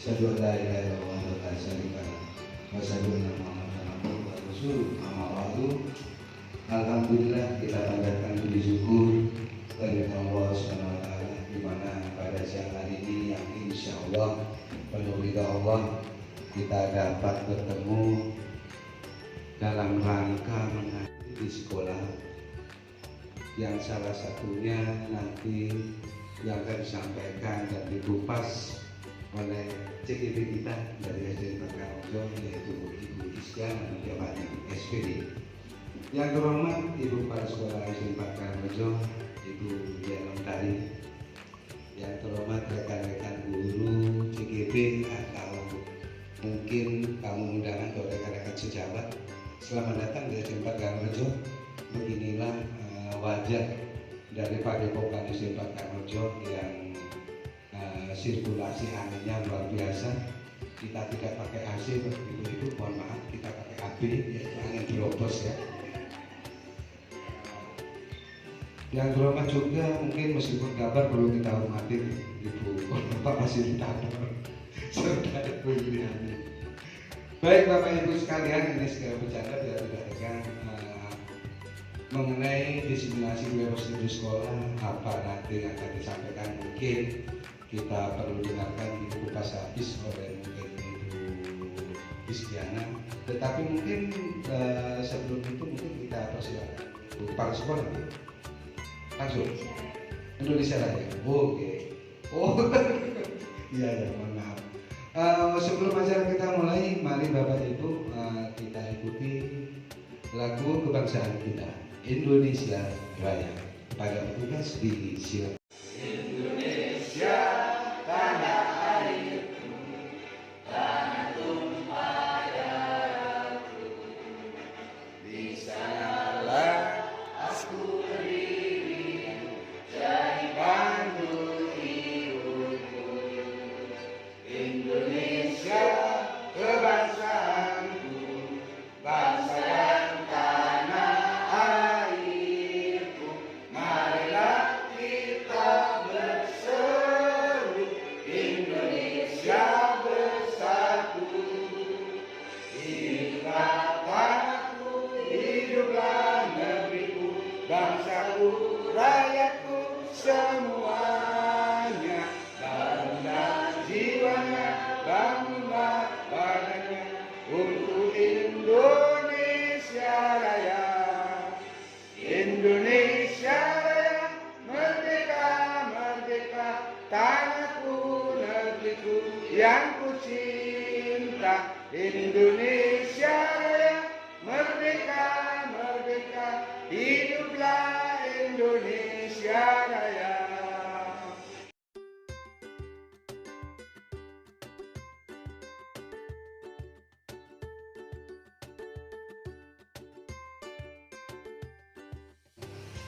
Asyhadu an la ilaha illallah wa la syarika lah. Wa asyhadu anna Muhammadan abduhu wa rasuluh. Amma ba'du. Alhamdulillah, kita panjatkan puji syukur kepada Allah Subhanahu wa taala di mana pada siang hari ini yang insyaallah penuh ridha Allah kita dapat bertemu dalam rangka mengaji di sekolah yang salah satunya nanti yang akan disampaikan dan dikupas oleh CGP kita dari SD Karangrejo, yaitu Ibu Isyana Jabati SPD. Yang terhormat Ibu Kepala Sekolah SD Karangrejo, Ibu Dian Tari. Yang terhormat rekan-rekan guru CGP atau mungkin tamu undangan atau rekan-rekan sejawat, selamat datang di SD Karangrejo. Beginilah wajah dari Padepokan SD Karangrejo yang sirkulasi anginnya luar biasa. Kita tidak pakai AC, ibu-ibu mohon maaf, kita pakai AB, yaitu angin berobos ya. Yang terhormat juga mungkin meskipun kabar perlu kita hormati Ibu Bapak Fasilitator serta Ibu Yuni. Baik Bapak Ibu sekalian, ini segala bercanda biar tidak tegang mengenai diseminasi virus di sekolah. Apa nanti akan disampaikan mungkin kita perlu dengarkan dikupas habis oleh mungkin Ibu Isyana. Tetapi mungkin sebelum itu mungkin kita persilakan Bu Kepala Sekolah langsung Indonesia Raya. Oke. Oh iya ya, mohon maaf. Sebelum acara kita mulai, mari Bapak Ibu kita ikuti lagu kebangsaan kita, Indonesia Raya. Pada petugas disilakan. Indonesia tanah airku, tanah tumpah darahku, di sanalah aku berdiri, jadi pandu hidupku. Indonesia kebangsaanku, bangsa dan tanah airku. Marilah kita berseru, Indonesia bersatu. Hiduplah tanahku, hiduplah negeriku, bangsaku, rakyatku semuanya. Bangunlah jiwanya, bangunlah badannya untuk Indonesia Raya. Indonesia Raya, merdeka, merdeka, tanahku, negeriku yang ku cinta. Indonesia Raya, merdeka, merdeka, hiduplah Indonesia Raya.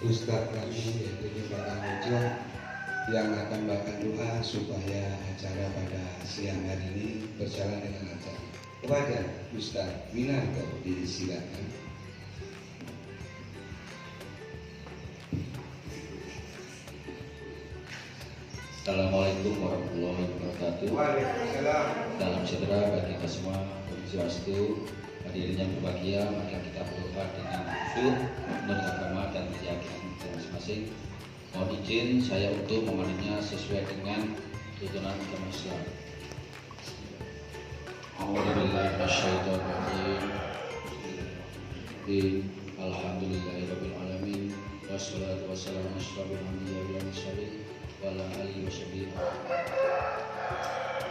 Ustadz kami yaitu Pak Karangrejo yang akan membacakan doa supaya acara pada siang hari ini berjalan dengan lancar. Kepada Ustadz Winarto disilakan. Assalamualaikum warahmatullahi wabarakatuh. Waalaikumsalam. Salam sejahtera bagi kita semua. Swastiastu. Hadirin yang berbahagia, mari kita berdoa dengan khusyuk menurut agama dan keyakinan kita masing-masing. Mohon izin saya untuk memanggilnya sesuai dengan tuntunan agama Islam. Alhamdulillahirabbil alamin. Wassalatu wassalamu ala asyrofil anbiya'i wal mursalin wa ala alihi washabihi.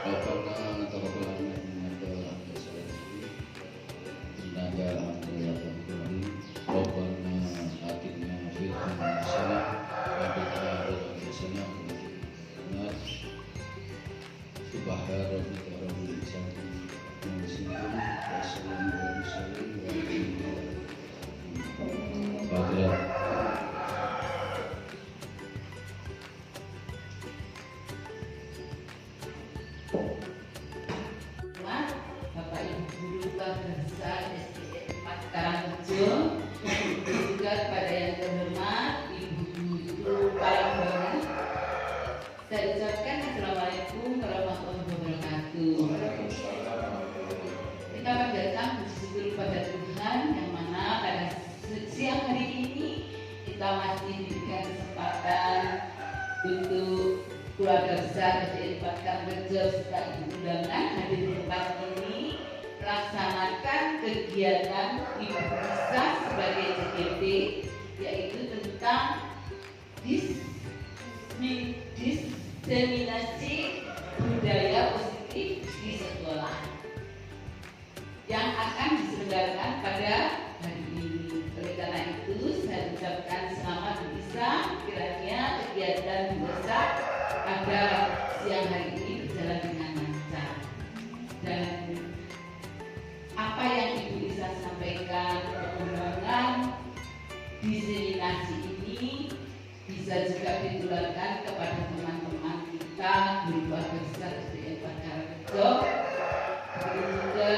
Rabbana taqabbal minna innaka alhamdulillah. Rabbana atina fid dunya hasanah wa fil akhirati hasanah wa qina adzabannar. Subhana rabbika rabbil izzati amma yasifun wa salamun alal mursalin walhamdulillahi rabbil alamin. Bapak Ibu Guru Bangsa SD 4 Karangrejo, juga kepada yang terhormat Ibu Guru Palembang, saya ucapkan Assalamualaikum warahmatullahi wabarakatuh. untuk keluarga besar SDN 4 Karangrejo serta ibu undangan hadir di tempat ini melaksanakan kegiatan Ibu Bisa sebagai CGT, yaitu tentang diseminasi budaya positif di sekolah yang akan diselenggarakan pada hari ini. Oleh karena itu, saya ucapkan selamat bisa kiranya kegiatan bisa pada siang hari ini berjalan dengan lancar. Dan apa yang Ibu bisa sampaikan, perkembangan diseminasi ini bisa juga ditularkan kepada teman-teman kita di keluarga besar SDN 4 Karangrejo, juga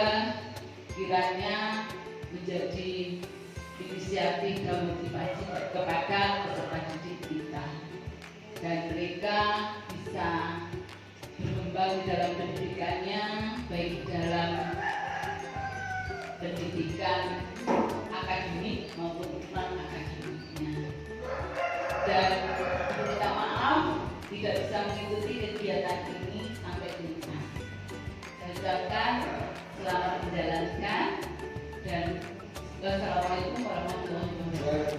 kiranya menjadi inisiatif dan motivasi kepada peserta didik kita, dan mereka bisa berkembang di dalam pendidikannya, baik dalam pendidikan akademik maupun non akademiknya. Dan minta maaf tidak bisa mengikuti kegiatan ini sampai tuntas. Saya ucapkan selamat menjalankan dan wassalamualaikum warahmatullahi wabarakatuh.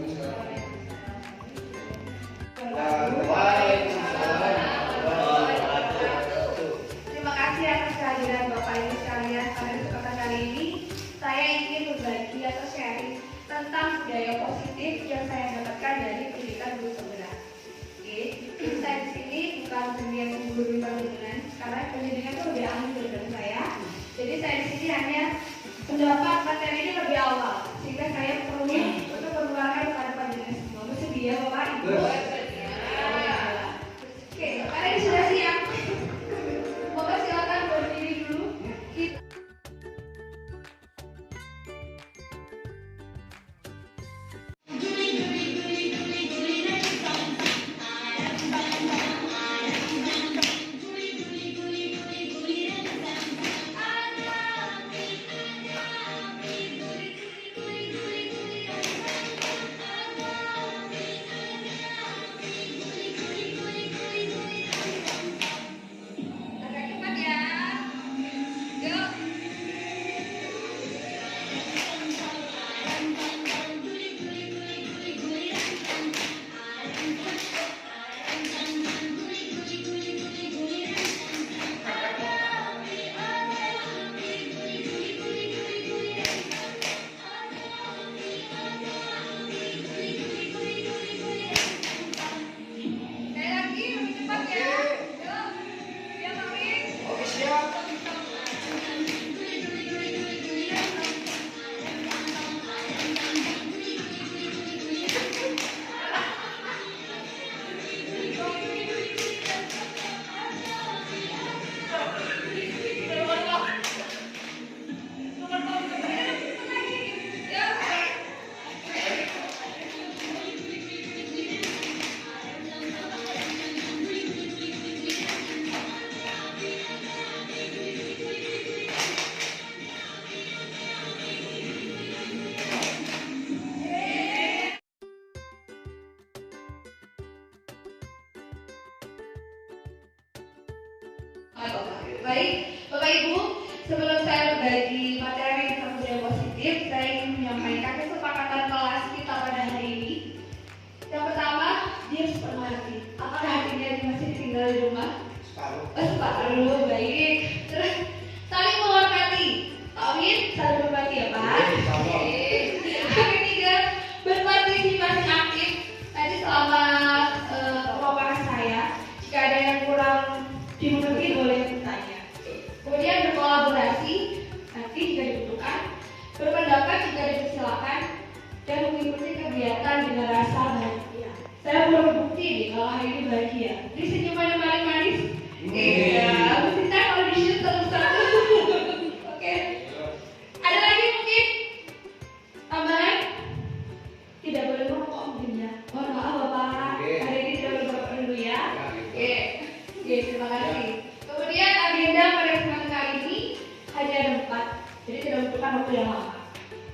Terima kasih atas kehadiran Bapak Ibu sekalian pada kesempatan kali ini. Saya ingin berbagi atau sharing tentang budaya positif yang saya dapatkan dari pendidikan guru penggerak. Oke, saya di sini bukan pendidikan guru penggerak karena pendidikan itu lebih ahli dari saya. Jadi saya di sini hanya mendapat materi ini lebih awal, sehingga saya perlu untuk mengeluarkan kepada pendidikan semua. Bersedia Bapak Ibu? Oke, kalian sudah siap? Bapak silakan berdiri dulu. Baik, Bapak Ibu, sebelum saya berbagi materi tentang budaya positif, saya ingin menyampaikan kesepakatan kelas kita pada hari ini. Yang pertama, dia harus berhati. Apakah hatinya masih tinggal di rumah? Separuh, baik. Terus saling menghormati. Amin, saling berbagi ya Pak. Yang ketiga, berpartisipasi aktif. Tadi selama pemaparan saya, jika ada yang kurang dimengerti boleh bertanya. Kemudian berkolaborasi nanti jika dibutuhkan, berpendapat jika dipersilakan, dan mengikuti kegiatan dengan rasa bahagia. Saya belum berbukti nih kalau hari ini bahagia. Ini senyuman yang paling manis. Iya, kita kalau di shoot terus-terus. Oke. Ada lagi mungkin tambahan? Tidak boleh merokok mungkin ya. Mohon maaf Bapak. Hari ini tidak boleh merokok dulu ya. Oke. Oke, terima kasih. Kemudian agenda pada kesempatan kali ini hanya ada 4, jadi tidak membutuhkan waktu yang lama.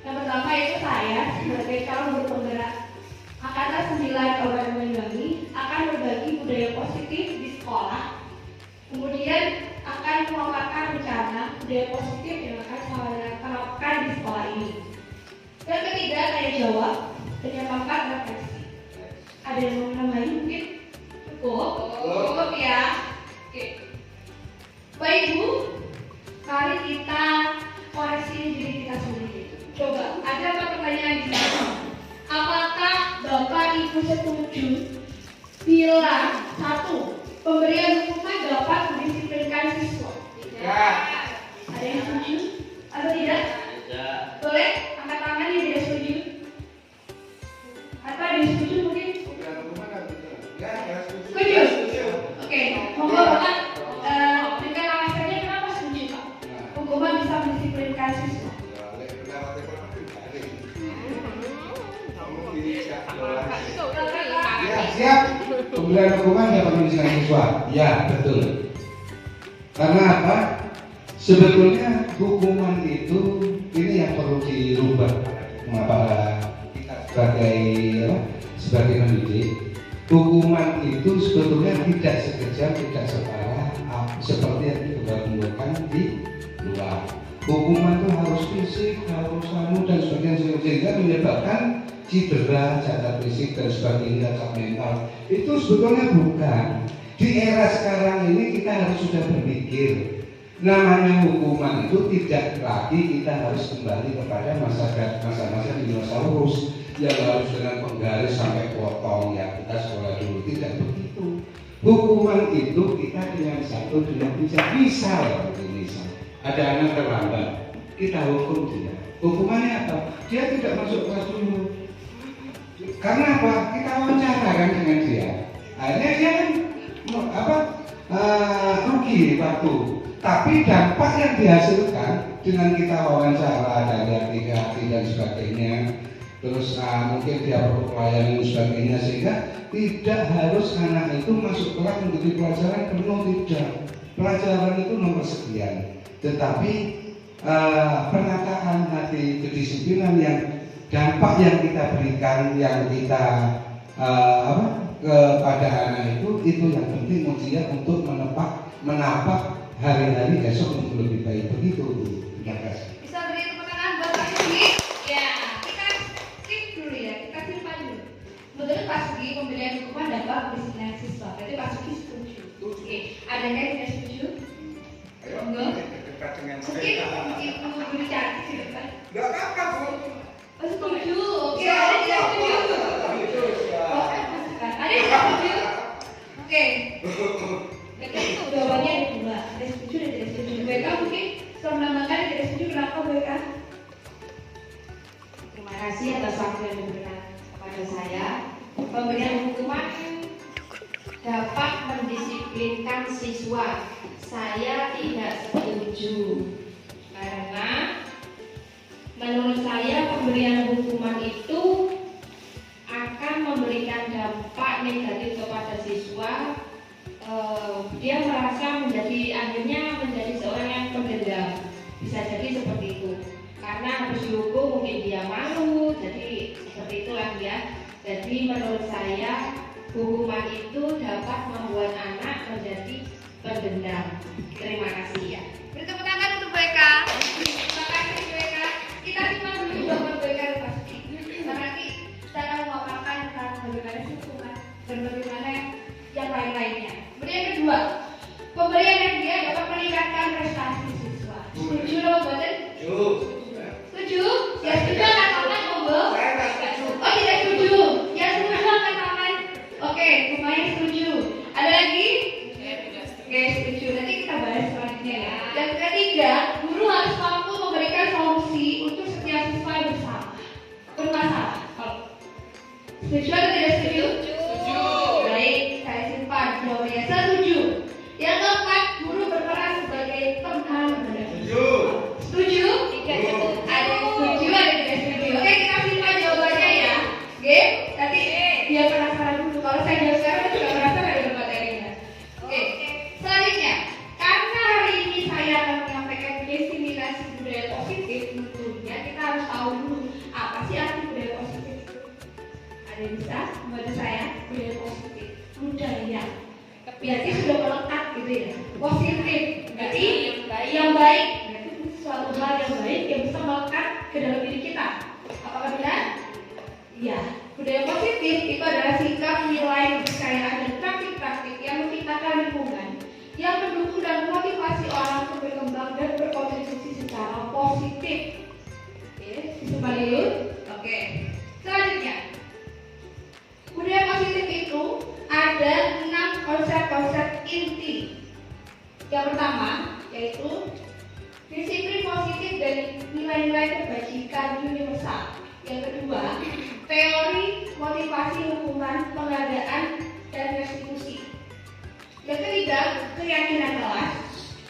Yang pertama itu saya sebagai calon guru penggerak Angkatan 9 Kabupaten Banyuwangi akan berbagi budaya positif menciptakan rencana budaya positif yang akan saya terapkan di sekolah ini. Yang ketiga, tanya jawab dan yang keempat, refleksi. Ada yang mau nambahin mungkin? Cukup ya. Oke. Baik Bu, mari kita koreksi diri kita sendiri. Coba, ada apa pertanyaan di sini? Apakah Bapak Ibu setuju bila satu, pemberian hukuman dapat mendisiplinkan siswa? Tidak. Ada yang setuju atau tidak? Tidak. Boleh angkat tangan yang tidak setuju? Atau ada yang setuju mungkin? Setuju? Oke, monggo Bapak berikan alasannya kenapa setuju Pak? Hukuman bisa mendisiplinkan siswa. Ya, siap. Pemberian hukuman dapat menyelesaikan siswa. Ya, betul. Karena apa? Sebetulnya hukuman itu ini yang perlu dirubah. Mengapa kita sebagai pendidik, hukuman itu sebetulnya tidak sekejam, tidak separah seperti yang digambarkan di luar. Hukuman itu harus fisik, harus dan sebagainya, sehingga menyebabkan cedera, cacat fisik dan sebagainya, cacat mental. Itu sebetulnya bukan. Di era sekarang ini kita harus sudah berpikir. Namanya hukuman itu tidak lagi kita harus kembali kepada masa-masa dinosaurus yang harus dengan penggaris sampai potong ya kita sekolah dulu, tidak begitu. Hukuman itu kita dengan satu dengan bisa ada anak terlambat, kita hukum dia. Hukumannya apa? Dia tidak masuk kelas dulu. Karena apa? Kita wawancara kan dengan dia. Akhirnya dia kan rugi waktu. Tapi dampak yang dihasilkan dengan kita wawancara dan hati dan sebagainya, terus mungkin dia perlu pelayanan dan sebagainya, sehingga tidak harus anak itu masuk kelas menjadi pelajaran penuh, tidak. Pelajaran itu nomor sekian, tetapi penataan hati, kedisiplinan yang dampak yang kita berikan, yang kita kepada anak itu yang penting ujian untuk menapak hari-hari esok untuk lebih baik. Begitu Bu. Terima kasih. Bisa beri tepuk tangan buat Pak Sugi? Ya, kita skip dulu ya, kita simpan dulu. Sebetulnya Pak Sugi pemberian hukuman dapat mendisiplinkan siswa. Berarti Pak Sugi setuju. Oke, ada yang tidak setuju? Monggo. Mungkin Ibu Guru Cantik di depan. Enggak apa-apa Bu. Oh, setuju. Oke, ada yang tidak setuju? Ada yang tidak setuju? Oke. Jawabannya ada dua, ada setuju dan tidak setuju. BK mungkin setelah menambahkan tidak setuju, kenapa BK? Terima kasih atas waktu yang diberikan kepada saya. Pemberian hukuman dapat mendisiplinkan siswa. Saya tidak setuju karena menurut saya pemberian hukuman itu akan memberikan dampak negatif kepada siswa. Dia merasa akhirnya menjadi seorang yang pendendam, bisa jadi seperti itu karena harus dihukum, mungkin dia malu, jadi seperti itulah ya. Jadi menurut saya hukuman itu dapat membuat anak menjadi pendendam. Terima kasih ya. Beri tepuk tangan untuk BK. Terima kasih BK. Kita simpan dulu jawaban BK pasti. Nanti kita akan memaparkan tentang bagaimana hukuman dan bagaimana yang lain-lainnya. Kemudian kedua, pemberian yang dia dapat meningkatkan prestasi siswa. Setuju loh, Badan? Setuju? Ya setuju angkat tangan, monggo. Oh tidak setuju? Ya setuju angkat tangan. Oke, semuanya setuju. Ada lagi? Oke, setuju. Nanti kita bahas selanjutnya ya. Dan ketiga, guru harus mampu memberikan solusi untuk setiap siswa yang bermasalah. Setuju atau tidak setuju? Baik, saya simpan jawabannya. Setuju. Yang keempat, guru berperan sebagai penghalang. Setuju? Ada yang setuju, ada yang tidak setuju. Oke, kita simpan jawabannya ya. Oke, nanti dia penasaran dulu. Kalau saya jawab sekarang, juga penasaran dengan materinya. Oke, selanjutnya, karena hari ini saya akan menyampaikan definisi budaya positif, tentunya kita harus tahu dulu apa sih arti budaya positif itu. Ada yang bisa? yang baik, itu suatu hal yang baik yang bisa melekat ke dalam diri kita. Apakah benar? Iya. Budaya positif itu adalah sikap, nilai, kepercayaan, dan praktik-praktik yang menciptakan lingkungan yang mendukung dan memotivasi orang untuk berkembang dan berkontribusi secara positif. Oke, disimpan dulu. Oke. Selanjutnya, budaya positif itu ada 6 konsep-konsep inti. Yang pertama yaitu disiplin positif dan nilai-nilai kebajikan universal. Yang kedua, teori motivasi hukuman, penghargaan, dan restitusi. Yang ketiga, keyakinan kelas.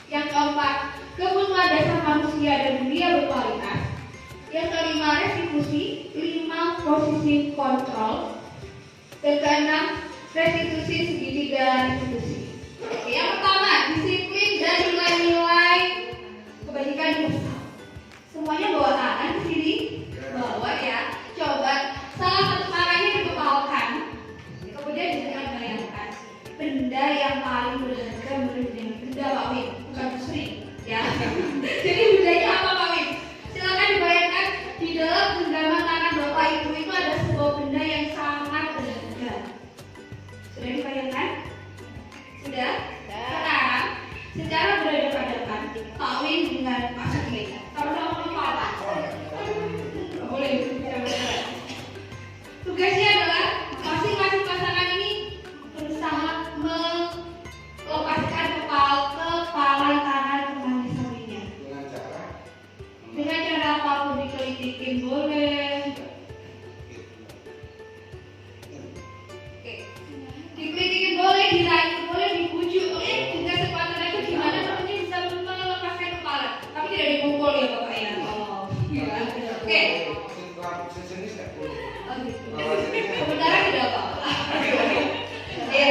Yang keempat, kebutuhan dasar manusia dan dunia berkualitas. Yang kelima, restitusi. 5, posisi kontrol. Dan keenam, restitusi segitiga restitusi. Oke, yang pertama, disiplin dan nilai-nilai kebajikan universal. Semuanya bawa tangan di sini, bawa ya. Coba salah satu tangannya dikepalkan. Kemudian jangan bayangkan benda yang paling berharga menurut dengan benda Pak Win, bukan Sri, ya. Jadi bendanya apa Pak Win? Silakan dibayangkan di dalam genggaman tangan Bapak Ibu itu ada sebuah benda yang sangat berharga. Sudah dibayangkan? Sudah? Sekarang secara berhadapan-hadapan Pak Win dengan Pak Sugeng sama-sama kepala. Boleh bicara-bicara. Tugasnya adalah masing-masing pasangan ini berusaha melepaskan kepalan tangan teman satunya. Dengan cara apapun, dikelitikin boleh. Oke. Dikelitikin boleh, dirayu boleh, dibujuk boleh. Dengan sekuat tenaga gimana temannya bisa melepaskan kepala. Tapi tidak dipukul ya Bapak ya. Oh. Oke. Sebenarnya tidak apa-apa. Ya.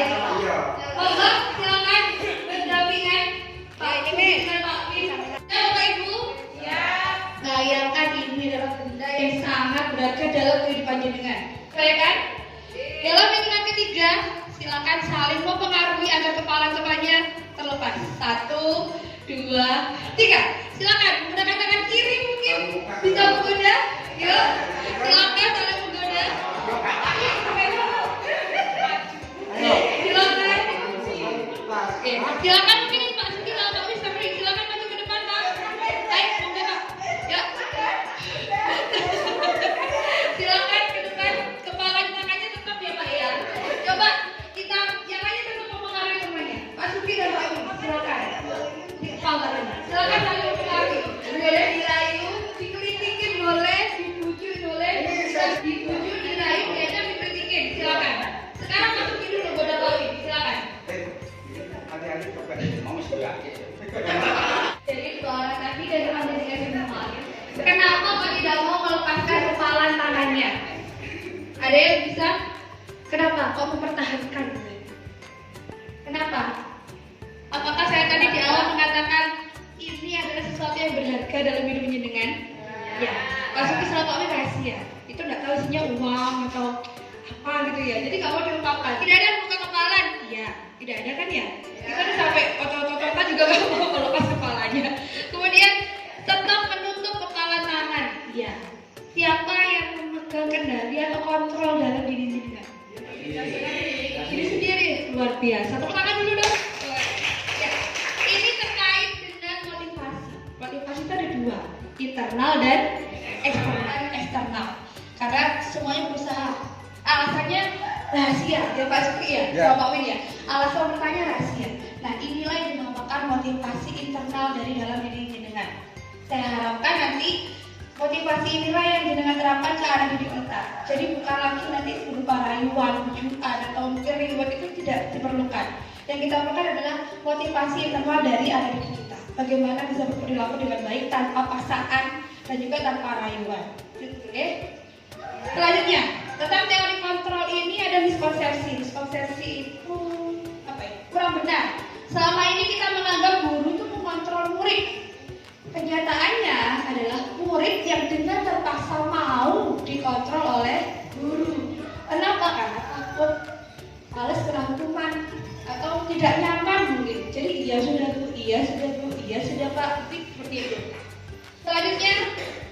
Monggo silakan berdampingan Pak Ibu dengan Pak Win. Ya Bapak Ibu. Ya. Bayangkan ini adalah benda yang sangat berharga dalam kehidupan jenengan. Baik kan? Dalam hitungan ketiga, silakan saling mempengaruhi agar kepala-kepalanya terlepas. 1, 2, 3. Silakan menggunakan tangan kiri mungkin bisa menggoda. Yuk. Silakan saling menggoda. Silakan. Oke, silakan mungkin Pak Sugi kalau Pak Wis silakan maju ke depan Pak. Baik, monggo Pak. Ya. Silakan ke depan, kepala tangannya tetap ya Pak ya. Coba kita yang lainnya tetap mempengaruhi temannya. Pak Sugi dan Pak Wis silakan. Silakan saling mempengaruhi. Boleh dirayu, dikelitikin boleh, dibujuk boleh, dibujuk, dirayu, diajak dikelitikin. Silakan. Sekarang Pak Sugi dulu goda Pak Wis. Silakan. Jadi dua orang tadi dan ada dikasih nama. Kenapa Pak tidak mau melepaskan kepalan tangannya? Ada yang bisa? Kenapa? Kok mempertahankan? Kenapa? Apakah saya tadi di awal mengatakan ini adalah sesuatu yang berharga dalam hidup jenengan? Ya. Pak Sugi sama Pak Win rahasia. Itu nggak tahu isinya uang atau apa gitu ya. Jadi nggak mau diungkapkan. Tidak ada buka kepalan. Iya. Tidak ada kan ya? Kita udah sampai otot-ototan juga nggak mau melepas kepalanya. Kemudian tetap menutup kepala tangan. Iya. Siapa yang memegang kendali atau kontrol dalam diri jenengan? Diri sendiri. Luar biasa. Tepuk tangan dulu dong. Ya. Ini terkait dengan motivasi. Motivasi itu ada 2, internal dan eksternal. Karena semuanya berusaha. Alasannya rahasia, ya Pak Sugi ya, Pak Win ya. Alasan bertanya rahasia. Nah, inilah yang dinamakan motivasi internal dari dalam diri jenengan. Saya harapkan nanti motivasi inilah yang jenengan terapkan ke arah hidup kita. Jadi bukan lagi nanti berupa rayuan, bujukan atau mungkin reward itu tidak diperlukan. Yang kita perlukan adalah motivasi internal dari arah hidup kita. Bagaimana bisa berperilaku dengan baik tanpa paksaan dan juga tanpa rayuan. Oke. Selanjutnya, tentang teori kontrol ini ada miskonsepsi. Miskonsepsi itu apa ya? Kurang benar. Selama ini kita menganggap guru itu mengontrol murid. Kenyataannya adalah murid yang dengan terpaksa mau dikontrol oleh guru. Kenapa? Karena takut, males kena hukuman, atau tidak nyaman mungkin. Jadi iya sudah Bu, iya sudah Bu, iya sudah Pak. beberapa titik seperti itu. Selanjutnya,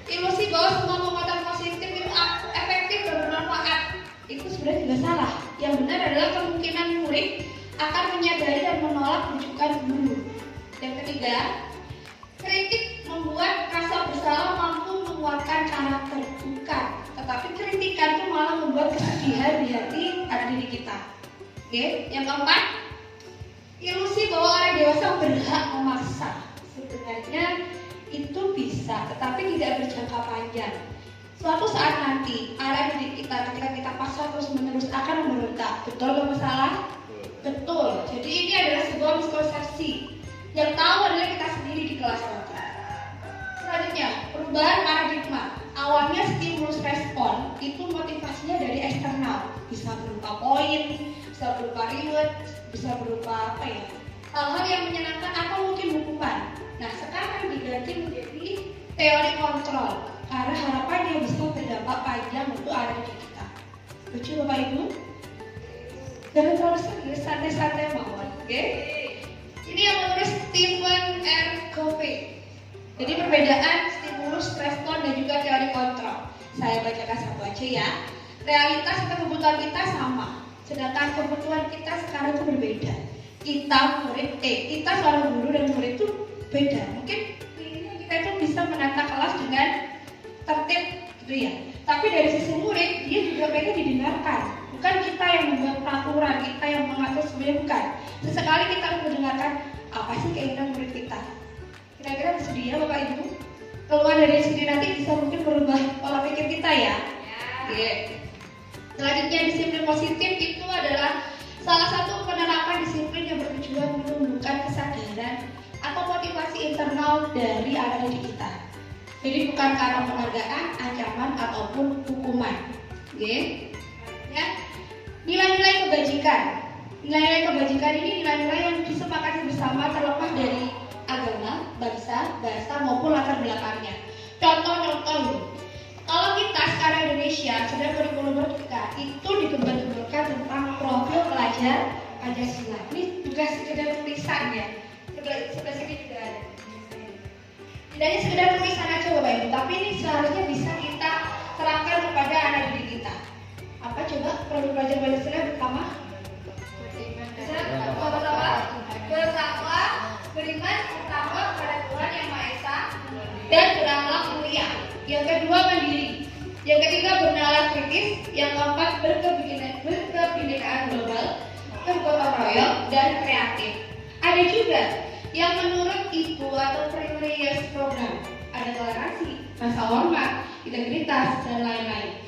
ilusi bahwa semua penguatan positif itu efektif dan bermanfaat. Itu sebenarnya tidak salah. Yang benar adalah kemungkinan murid akan menyadari dan menolak rujukan guru. Yang ketiga, kritik membuat rasa bersalah mampu menguatkan karakter. Bukan, tetapi kritikan itu malah membuat kesedihan di hati pada diri kita. Oke, yang keempat, ilusi bahwa orang dewasa berhak memaksa. Sebenarnya itu bisa, tetapi tidak berjangka panjang. Suatu saat nanti, anak didik kita ketika kita paksa terus-menerus akan memberontak. Betul atau salah? Betul. Jadi ini adalah sebuah miskonsepsi. Yang tahu adalah kita sendiri di kelas nanti. Selanjutnya, perubahan paradigma. Awalnya stimulus respon itu motivasinya dari eksternal, bisa berupa poin, bisa berupa reward, bisa berupa apa ya? Hal-hal yang menyenangkan atau mungkin hukuman. Nah, sekarang diganti menjadi teori kontrol karena harapannya bisa berdampak panjang untuk anak didik kita. Setuju Bapak Ibu? Jangan terlalu serius, santai-santai mawon, oke? Ini yang menurut Stephen R. Covey. Jadi perbedaan stimulus, respon dan juga teori kontrol. Saya bacakan satu aja ya. Realitas atau kebutuhan kita sama, sedangkan kebutuhan kita sekarang itu berbeda. Kita seorang guru dan murid itu beda. Mungkin kita itu bisa menata kelas dengan tertib gitu ya. Tapi dari sisi murid dia juga pengen didengarkan. Bukan kita yang membuat peraturan, kita yang mengatur sebenarnya bukan. Sesekali kita mendengarkan apa sih keinginan murid kita. Kira-kira bersedia Bapak Ibu? Keluar dari sini nanti bisa mungkin merubah pola pikir kita ya. Selanjutnya disiplin positif itu adalah salah satu penerapan disiplin yang bertujuan menumbuhkan kesadaran atau motivasi internal dari anak didik kita. Jadi bukan karena penghargaan, ancaman ataupun hukuman. Ya. Nilai-nilai kebajikan. Nilai-nilai kebajikan ini nilai-nilai yang disepakati bersama terlepas dari agama, bangsa, bahasa maupun latar belakangnya. Contoh-contoh, kalau kita sekarang Indonesia sudah kurikulum merdeka itu digembar-gemborkan tentang profil pelajar Pancasila. Ini juga sekedar tulisan ya. Sebelah sini juga ada. Tidak hanya sekedar tulisan aja Bapak Ibu, tapi ini seharusnya bisa kita terapkan kepada anak didik kita. Apa coba profil pelajar Pancasila pertama? Bersama, beriman pertama kepada Tuhan Yang Maha Esa dan berakhlak mulia. Yang kedua mandiri. Yang ketiga bernalar kritis. Yang keempat berkebinekaan global, bergotong royong dan kreatif. Ada juga yang menurut IPU atau Primary Years Program. Ada toleransi, rasa hormat, integritas dan lain-lain.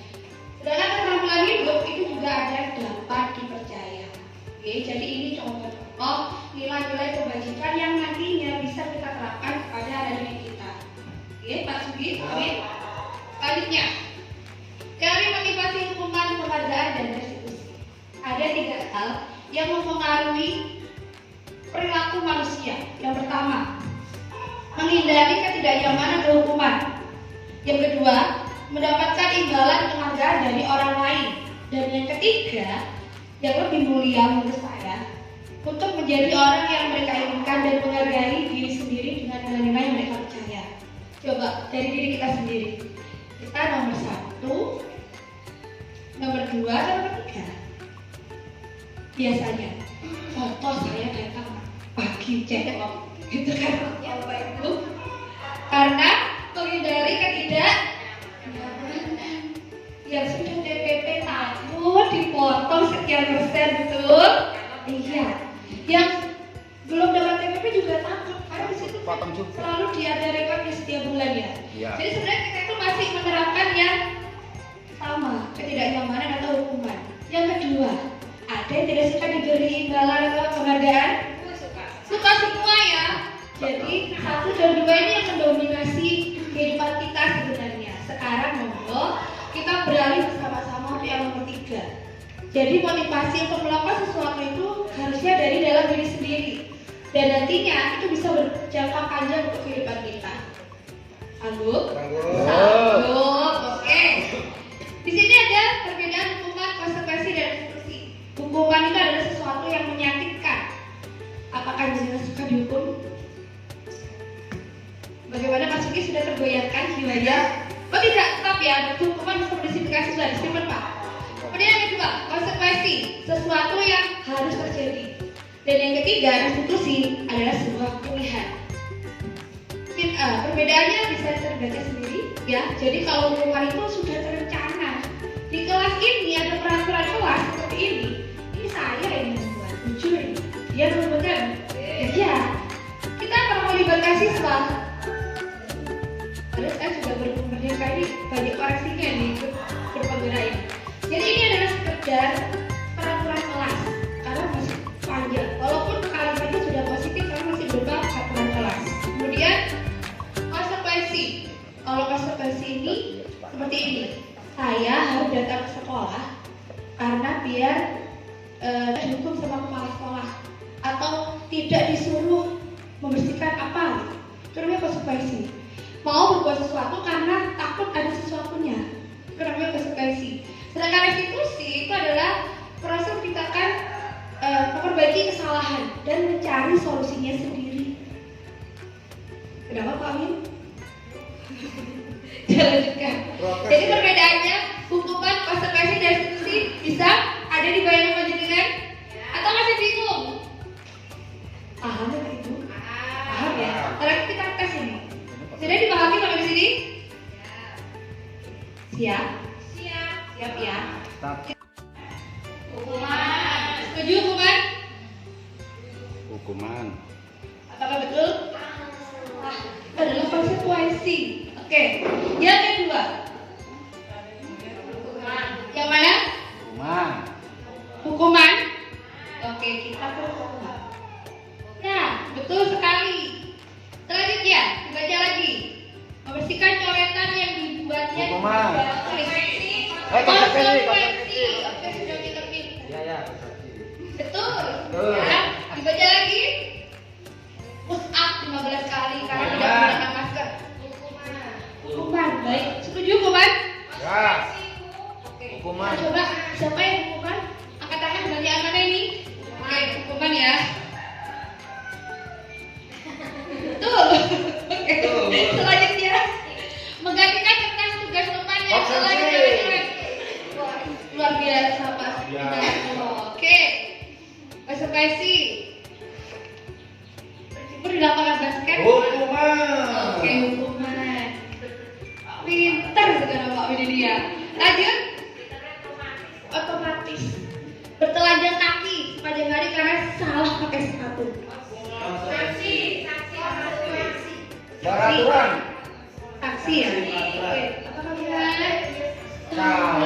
Sedangkan keterampilan hidup itu juga ada yang dapat dipercaya. Oke, jadi ini contoh nilai-nilai kebajikan yang nantinya bisa kita terapkan kepada anak didik kita. Oke, Pak Sugi, amin. Selanjutnya, dari motivasi hukuman, penghargaan dan restitusi. Ada 3 hal yang mempengaruhi perilaku manusia. Yang pertama, menghindari ketidaknyamanan dan hukuman. Yang kedua, mendapatkan imbalan penghargaan dari orang lain. Dan yang ketiga, yang lebih mulia menurut saya, untuk menjadi orang yang mereka inginkan dan menghargai diri sendiri dengan nilai-nilai yang mereka percaya. Coba dari diri kita sendiri. Kita nomor 1, nomor 2, dan nomor 3. Biasanya, contoh saya datang pagi cekok, gitu kan, ya Bapak Ibu. Karena menghindari ketidaknyamanan yang sudah DPP takut dipotong sekian persen, betul? Iya. Yang belum dapat TPP juga takut karena di situ selalu diadakan di setiap bulan ya. Jadi sebenarnya kita itu masih menerapkan yang sama, ketidaknyamanan atau hukuman. Yang kedua, ada yang tidak suka diberi imbalan atau penghargaan? Suka semua ya. Jadi 1 dan 2 ini yang mendominasi kehidupan kita sebenarnya. Sekarang monggo kita beralih bersama-sama untuk yang nomor 3. Jadi motivasi untuk melakukan sesuatu itu harusnya dari dalam diri sendiri. Dan nantinya itu bisa berjangka panjang untuk kehidupan kita. Sanggup? Sanggup. Oke. Di sini ada perbedaan hukuman, konsekuensi dan restitusi. Hukuman itu adalah sesuatu yang menyakitkan. Apakah jenengan suka dihukum? Bagaimana Mas Sugi sudah tergoyahkan jiwanya? Oh tidak, tetap ya, ada hukuman mendisiplinkan siswa, disiplin Pak. Kemudian yang kedua, konsekuensi, sesuatu yang harus terjadi. Dan yang ketiga, restitusi adalah sebuah pilihan. Perbedaannya bisa terbaca sendiri ya. Jadi kalau hukuman itu sudah terencana. Di kelas ini ada peraturan kelas seperti ini. Ini saya yang membuat, jujur ini. Dia merupakan, ya. Kita pernah melibatkan siswa. Terus saya juga berpikir kali banyak koreksinya nih berpengguna ini. Jadi ini adalah sekedar peraturan kelas karena masih panjang. Walaupun kalimatnya sudah positif, karena masih berupa peraturan kelas. Kemudian konsekuensi. Kalau konsekuensi ini seperti ini. Saya harus datang ke sekolah karena biar dihukum sama kepala sekolah atau tidak disuruh membersihkan apa. Itu namanya konsekuensi. Mau berbuat sesuatu karena takut ada sesuatunya. Itu namanya konsekuensi. Sedangkan restitusi itu adalah proses menciptakan memperbaiki kesalahan dan mencari solusinya sendiri. Kenapa Pak Amin? Lanjutkan. Jadi perbedaannya hukuman, konsekuensi dan restitusi bisa ada di bayangan panjenengan atau masih bingung? Paham ya Pak Ibu? Paham ya? Sekarang kita tes ini. Sudah dipahami sampai di sini? Siap? Siap ya. Hukuman. Setuju hukuman? Hukuman. Apakah betul? Adalah konsekuensi. Oke. Yang kedua. Yang mana? Hukuman. Hukuman. Oke, kita ke hukuman. Nah, betul sekali. Selanjutnya, dibaca lagi. Membersihkan coretan yang dibuatnya. Hukuman. Konsekuensi. Oke, sudah kita pilih. Ya. Betul. Betul. Ya, dibaca lagi. Push up 15 kali karena tidak menggunakan masker. Hukuman. Baik, setuju hukuman? Ya. Oke. Hukuman. Kita coba siapa yang hukuman? Angkat tangan bagian mana ini? Oke, hukuman ya. Betul. Oke. Selanjutnya menggantikan kertas tugas teman yang telah dilakukan. Luar biasa Pak. Oke. Konsekuensi. Berjemur di lapangan basket. Hukuman. Oke, hukuman. Pintar sekarang Pak Wididia. Lanjut. Otomatis. Bertelanjang kaki sepanjang hari karena salah pakai sepatu. Peraturan. Taksi ya. Oke. Apakah benar? Salah.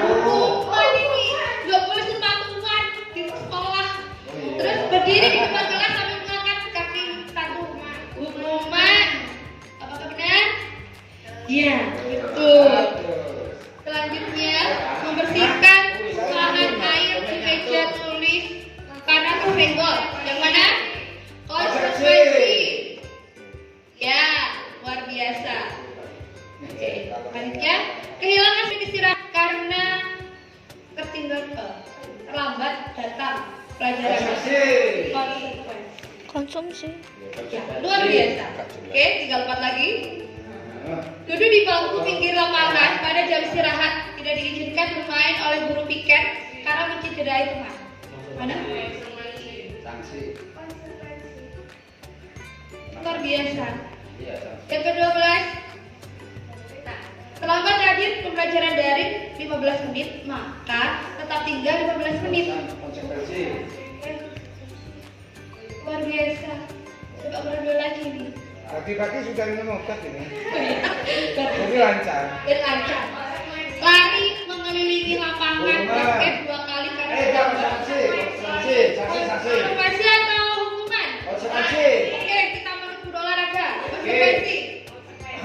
Hukuman ini. Gak boleh sepatuan di sekolah. Terus berdiri di depan kelas sambil mengangkat kaki satu. Hukuman. Apakah benar? Iya, betul. Selanjutnya, membersihkan saluran air di meja tulis karena tersenggol. Yang mana? Konsekuensi. Ya, luar biasa. Oke, selanjutnya, kehilangan istirahat karena tertinggal terlambat datang pelajaran. Konsumsi. Ya, luar biasa. Oke, tinggal 4 lagi. Duduk di bangku pinggir lapangan pada jam istirahat, tidak diizinkan bermain oleh guru piket karena mencederai teman. Mana? Sanksi. Luar biasa. Iya. Yang ke-12, terlambat hadir pembelajaran daring 15 menit, maka tetap tinggal 15 menit. Konsekuensi. Luar biasa. Coba berdua lagi nih. Kaki-kaki sudah minum obat ini. Dan Jadi lancar. lancar. Lari mengelilingi lapangan basket 2 kali karena Jangan sanksi. konsekuensi atau hukuman? Konsekuensi. Oke, kita menuju olahraga. Konsekuensi.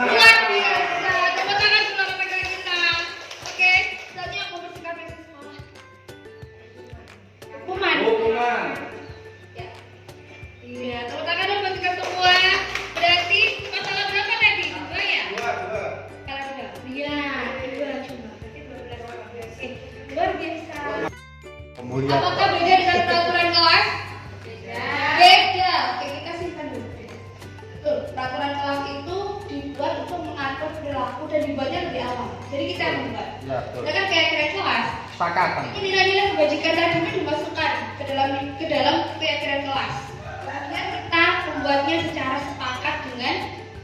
Luar biasa. Tepuk tangan saudara-saudara kita. Oke, selanjutnya membersihkan meja sekolah. Hukuman. Hukuman. Ya. Iya, tepuk tangan dong buat kita semua. Berarti masalah berapa tadi? 2 ya? Dua. Kalau 2. Iya, 2 cuma. Berarti 12. Oke, luar biasa. Kemudian. Apakah beda dengan peraturan kelas? Beda. Oke, kita simpan dulu. Betul, peraturan kelas itu atau perilaku dan dibuatnya lebih awal. Jadi kita yang membuat. Ya, betul. Sedangkan keyakinan kelas Sepakatan. itu nilai-nilai kebajikan tadi itu dimasukkan ke dalam keyakinan kelas. Kemudian kita membuatnya secara sepakat dengan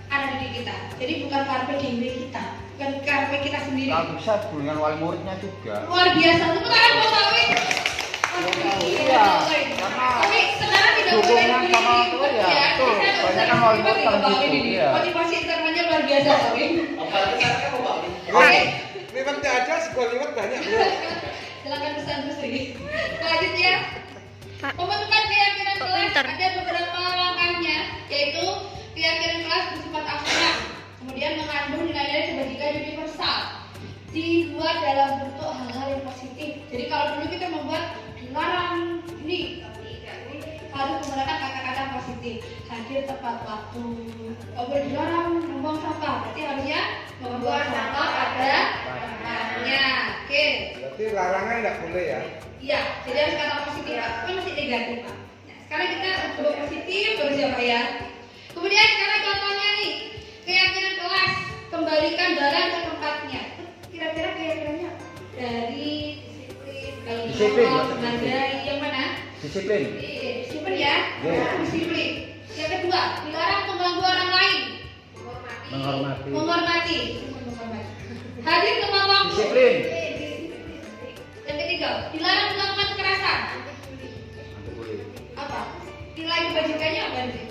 anak didik kita. Jadi bukan karpe diem kita, bukan karpe kita sendiri. Kalau bisa dengan wali muridnya juga. Luar biasa, tepuk tangan buat Mawi. Iya, karena Tapi sekarang tidak boleh dukungan beli sama tua ya, betul. Banyak kan wali murid kan gitu, iya. Motivasi internalnya luar biasa, Mawi. Oke. Liwat nggak ada, sekolah liwat banyak. Silakan pesan Sri. Selanjutnya, pembentukan keyakinan kelas ada beberapa langkahnya, yaitu keyakinan kelas bersifat abstrak, kemudian mengandung nilai-nilai kebajikan universal, dibuat dalam bentuk hal-hal yang positif. Jadi kalau dulu kita membuat dilarang ini, harus menggunakan kata-kata positif, hadir tepat waktu, kalau dilarang membuang sampah, berarti harusnya membuang sampah pada tempatnya. Oke. Berarti larangan nggak boleh ya? Iya, jadi harus kata positif, Pak. Kan masih negatif, Pak. Nah, sekarang kita coba positif terus ya, Pak ya. Kemudian sekarang contohnya nih, keyakinan kelas, kembalikan barang ke tempatnya. Kira-kira keyakinannya apa? Dari disiplin, menghargai, yang mana? Disiplin. Disiplin ya, Iya. disiplin. Yang kedua, dilarang mengganggu orang lain. Menghormati. Menghormati. Hadir tepat waktu. Disiplin. Yang ketiga, dilarang melakukan kekerasan. Nggak boleh. Apa? Nilai kebajikannya apa sih?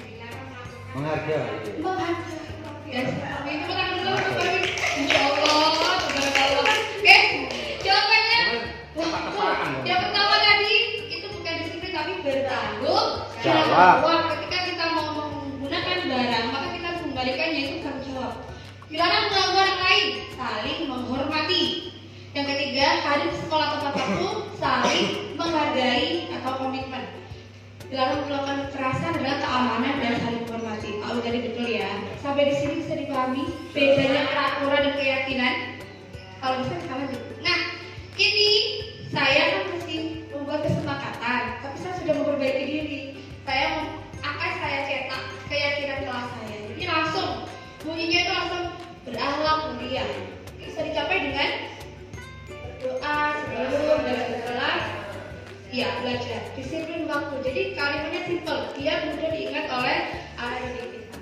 Menghargai. Menghargai. Ya, seperti itu kita dulu seperti Insya Allah, subhanallah. Oke, jawabannya yang pertama tadi itu bukan disiplin tapi bertanggung Jawab. jawab. Ketika kita mau menggunakan barang, maka kita harus mengembalikannya, itu tanggung jawab. Dilarang mengganggu orang lain, saling menghormati. Yang ketiga, hadir di sekolah tepat waktu, saling menghargai atau komitmen. Dilarang melakukan kekerasan adalah keamanan dan saling menghormati. Pak tadi betul ya. Sampai di sini bisa dipahami bedanya peraturan dan keyakinan. Kalau bisa kita lanjut. Nah, ini saya kan mesti membuat kesepakatan, tapi saya sudah memperbaiki diri. Akan saya cetak keyakinan kelas saya. Jadi langsung bunyinya itu langsung berakhlak mulia. Bisa dicapai dengan berdoa sebelum dan setelah. Ya, belajar disiplin waktu. Jadi kalimatnya simpel, dia mudah diingat oleh anak didik kita.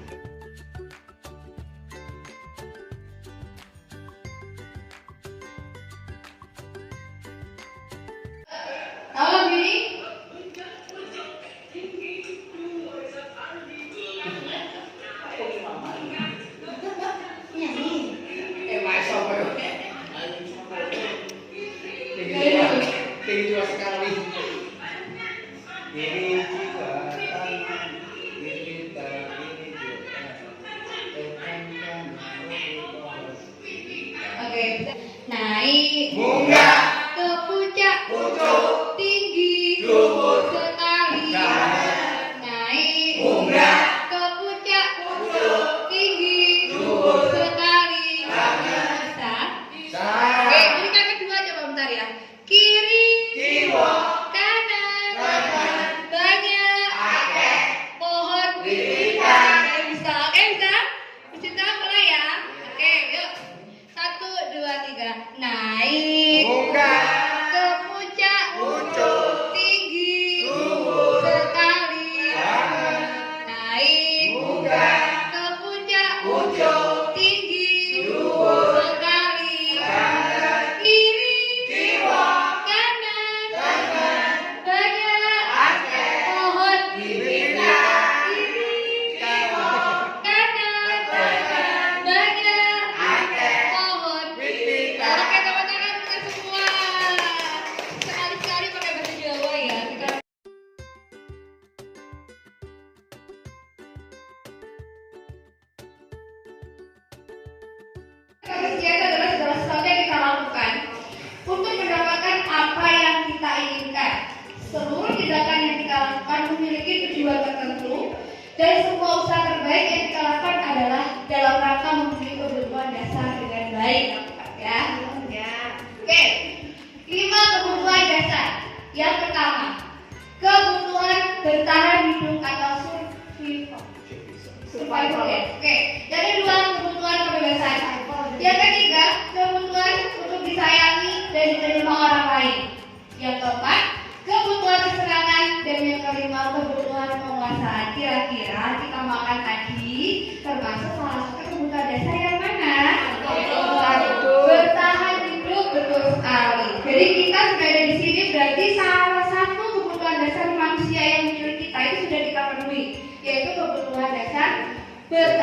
Halo Billy. Tinggi dua sekali. Ini juga Oke, naik Munggah. ke puncak, Pucuk. tinggi, Luhur. sekali, Jangan. naik Munggah. ke puncak, Pucuk. tinggi, Luhur. sekali, Jangan. bisa. Oke, berikan kedua coba bentar ya. Kiri, Kiwa. kanan, Kanan. banyak, Akeh. pohon, Wiritan. Oke, bisa. Oke, bisa. Bisa mulai ya. Oke, yuk. 1, 2, 3. Naik Munggah. ke puncak, Pucuk. tinggi, Luhur. sekali, Jangan. naik Munggah. ke puncak, Pucuk. tinggi, Luhur. sekali, Jangan. kiri, Kiwa. kanan, Kanan. banyak, Akeh. pohon, Wiritan. kiri, Kiwa. kanan, banyak, Akeh. pohon. Wiritan. Oke, tepuk tangan untuk semua. Sekali-sekali pakai bahasa Jawa ya. Kita Kegiatan adalah segala sesuatu yang kita lakukan untuk mendapatkan apa yang kita inginkan. Seluruh tindakan yang kita lakukan memiliki tujuan tertentu, dan semua usaha terbaik yang kita lakukan adalah dalam rangka memenuhi kebutuhan dasar dengan baik. Ya, Oke, 5 kebutuhan dasar. Yang pertama, kebutuhan bertahan hidup atau survival. Ya. Oke, yang kedua kebutuhan kebebasan.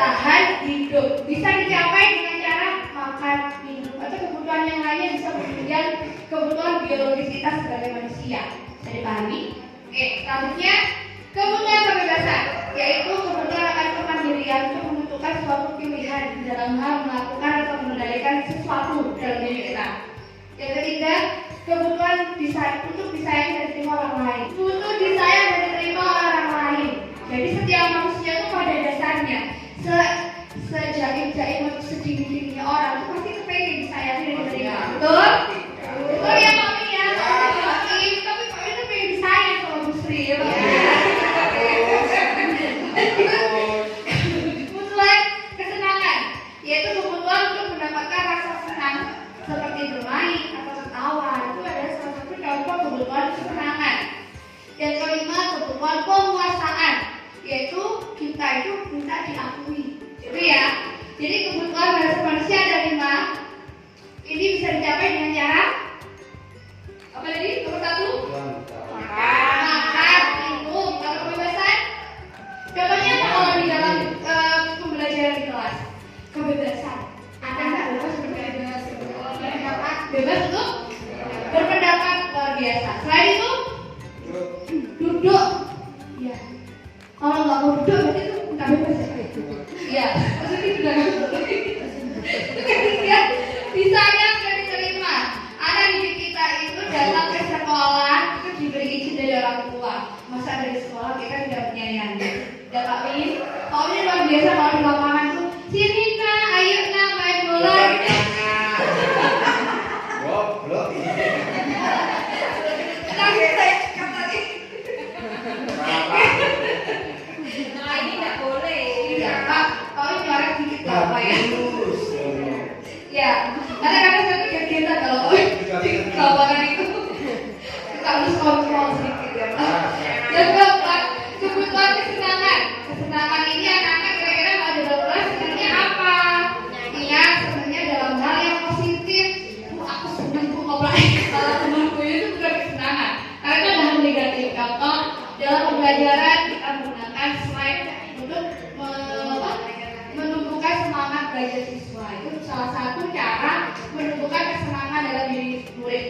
bertahan hidup. Bisa dicapai dengan cara makan, minum, atau kebutuhan yang lainnya bisa menunjang kebutuhan biologis kita sebagai manusia. Bisa dipahami? Oke, selanjutnya kebutuhan kebebasan, yaitu kebutuhan akan kemandirian untuk menentukan suatu pilihan dalam hal melakukan atau mengendalikan sesuatu dalam diri kita. Yang ketiga, kebutuhan untuk disayang dan diterima orang lain. Butuh disayang dan diterima orang lain. Jadi setiap manusia itu pada dasarnya sejaim-jaim atau sedini-dininya orang itu pasti kepengen disayangi dan diterima. Betul? Betul ya Mami ya? Tapi kok itu pengen disayang sama Bu Sri ya Pak? Kebutuhan kesenangan, yaitu kebutuhan untuk mendapatkan rasa senang seperti bermain atau tertawa. Itu adalah salah satu contoh kebutuhan kesenangan. Yang kelima, kebutuhan penguasaan, yaitu kita itu minta diakui. Gitu ya. Jadi kebutuhan dasar manusia ada 5. Ini bisa dicapai dengan cara apa tadi? Nomor 1, makan, minum. Kalau kebebasan, contohnya apa kalau di dalam pembelajaran di kelas? Kebebasan. Ada nggak bebas berpendapat? Bebas untuk berpendapat, luar biasa. Selain itu, duduk. Ya. Kalau nggak mau duduk berarti itu nggak bebas ya? Iya. Maksudnya sudah nggak boleh. Ketiga, disayang dan diterima. Anak didik kita itu datang ke sekolah itu diberi izin dari orang tua. Masa dari sekolah kita tidak menyayangi? Ya Pak Min, Pak Min luar biasa kalau di lapangan tuh, sini nak, ayo nak main bola. Ini nggak boleh. Iya Pak, Pak Min nyarek dikit nggak apa ya? Ya, kadang-kadang saya tuh kegiatan kalau Pak Min di lapangan itu kita harus kontrol sedikit ya Pak. Yang keempat, kebutuhan kesenangan. Kesenangan ini anak-anak kira-kira mau ada dalam kelas senangnya apa? Ingat, senangnya dalam hal yang positif. Aku senang tuh ngobrol kalau temanku itu bukan kesenangan. Karena itu adalah negatif. Contoh dalam pembelajaran kita menggunakan slide untuk menumbuhkan semangat belajar siswa. Itu salah satu cara menumbuhkan kesenangan dalam diri murid.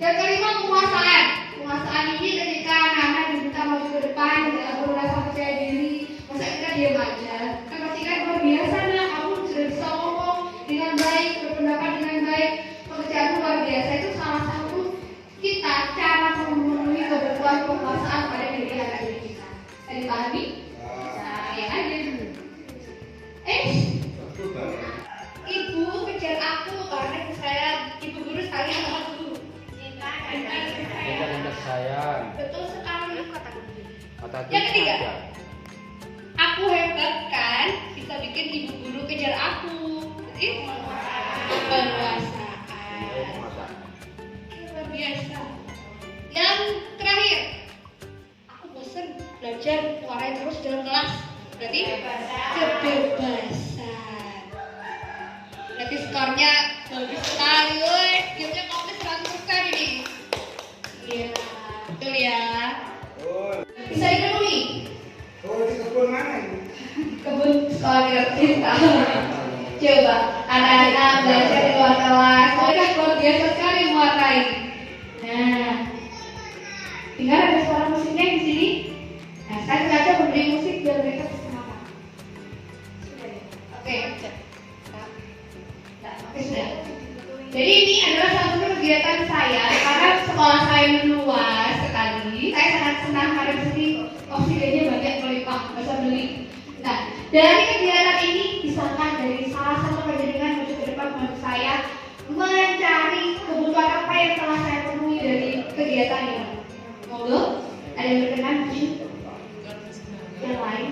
Yang kelima, penguasaan. Penguasaan ini ketika anak-anak diminta maju ke depan dengan merasa percaya diri, masa kita diam aja? Kan pasti kan luar biasa nah, kamu sudah bisa ngomong dengan baik, berpendapat dengan baik, pekerjaan luar biasa. Itu salah satu kita cara memenuhi kebutuhan penguasaan pada diri anak didik kita. Saya dipahami? Nah, yang aja dulu. Ibu kejar aku karena saya ibu guru sayang aku. Bunda sayang. Betul sekali. Kata Yang ketiga, aku hebat kan bisa bikin ibu guru kejar aku. Jadi penguasaan. Luar biasa. Yang terakhir, aku bosan belajar warnai terus dalam kelas. Berarti kebebasan. Berarti skornya bagus sekali, woi. Gamenya komplit 100% ini. Iya, betul ya. Bisa dipenuhi. Di kebun mana ini? Kebun sekolah kita. Coba anak-anak belajar di luar kelas. Mereka luar biasa sekali mewarnai. Nah, tinggal ada suara musiknya di sini. Nah, saya sengaja memberi musik biar mereka bersemangat. Sudah ya? Oke. Nah, oke sudah. Jadi ini adalah satu kegiatan saya karena sekolah saya luas sekali. Saya sangat senang karena di sini oksigennya banyak melimpah, nggak usah beli. Nah, dari kegiatan ini misalkan dari salah satu penjaringan maju ke depan menurut saya mencari kebutuhan apa yang telah saya penuhi dari kegiatan ini. Monggo, ada yang berkenan maju? Yang lain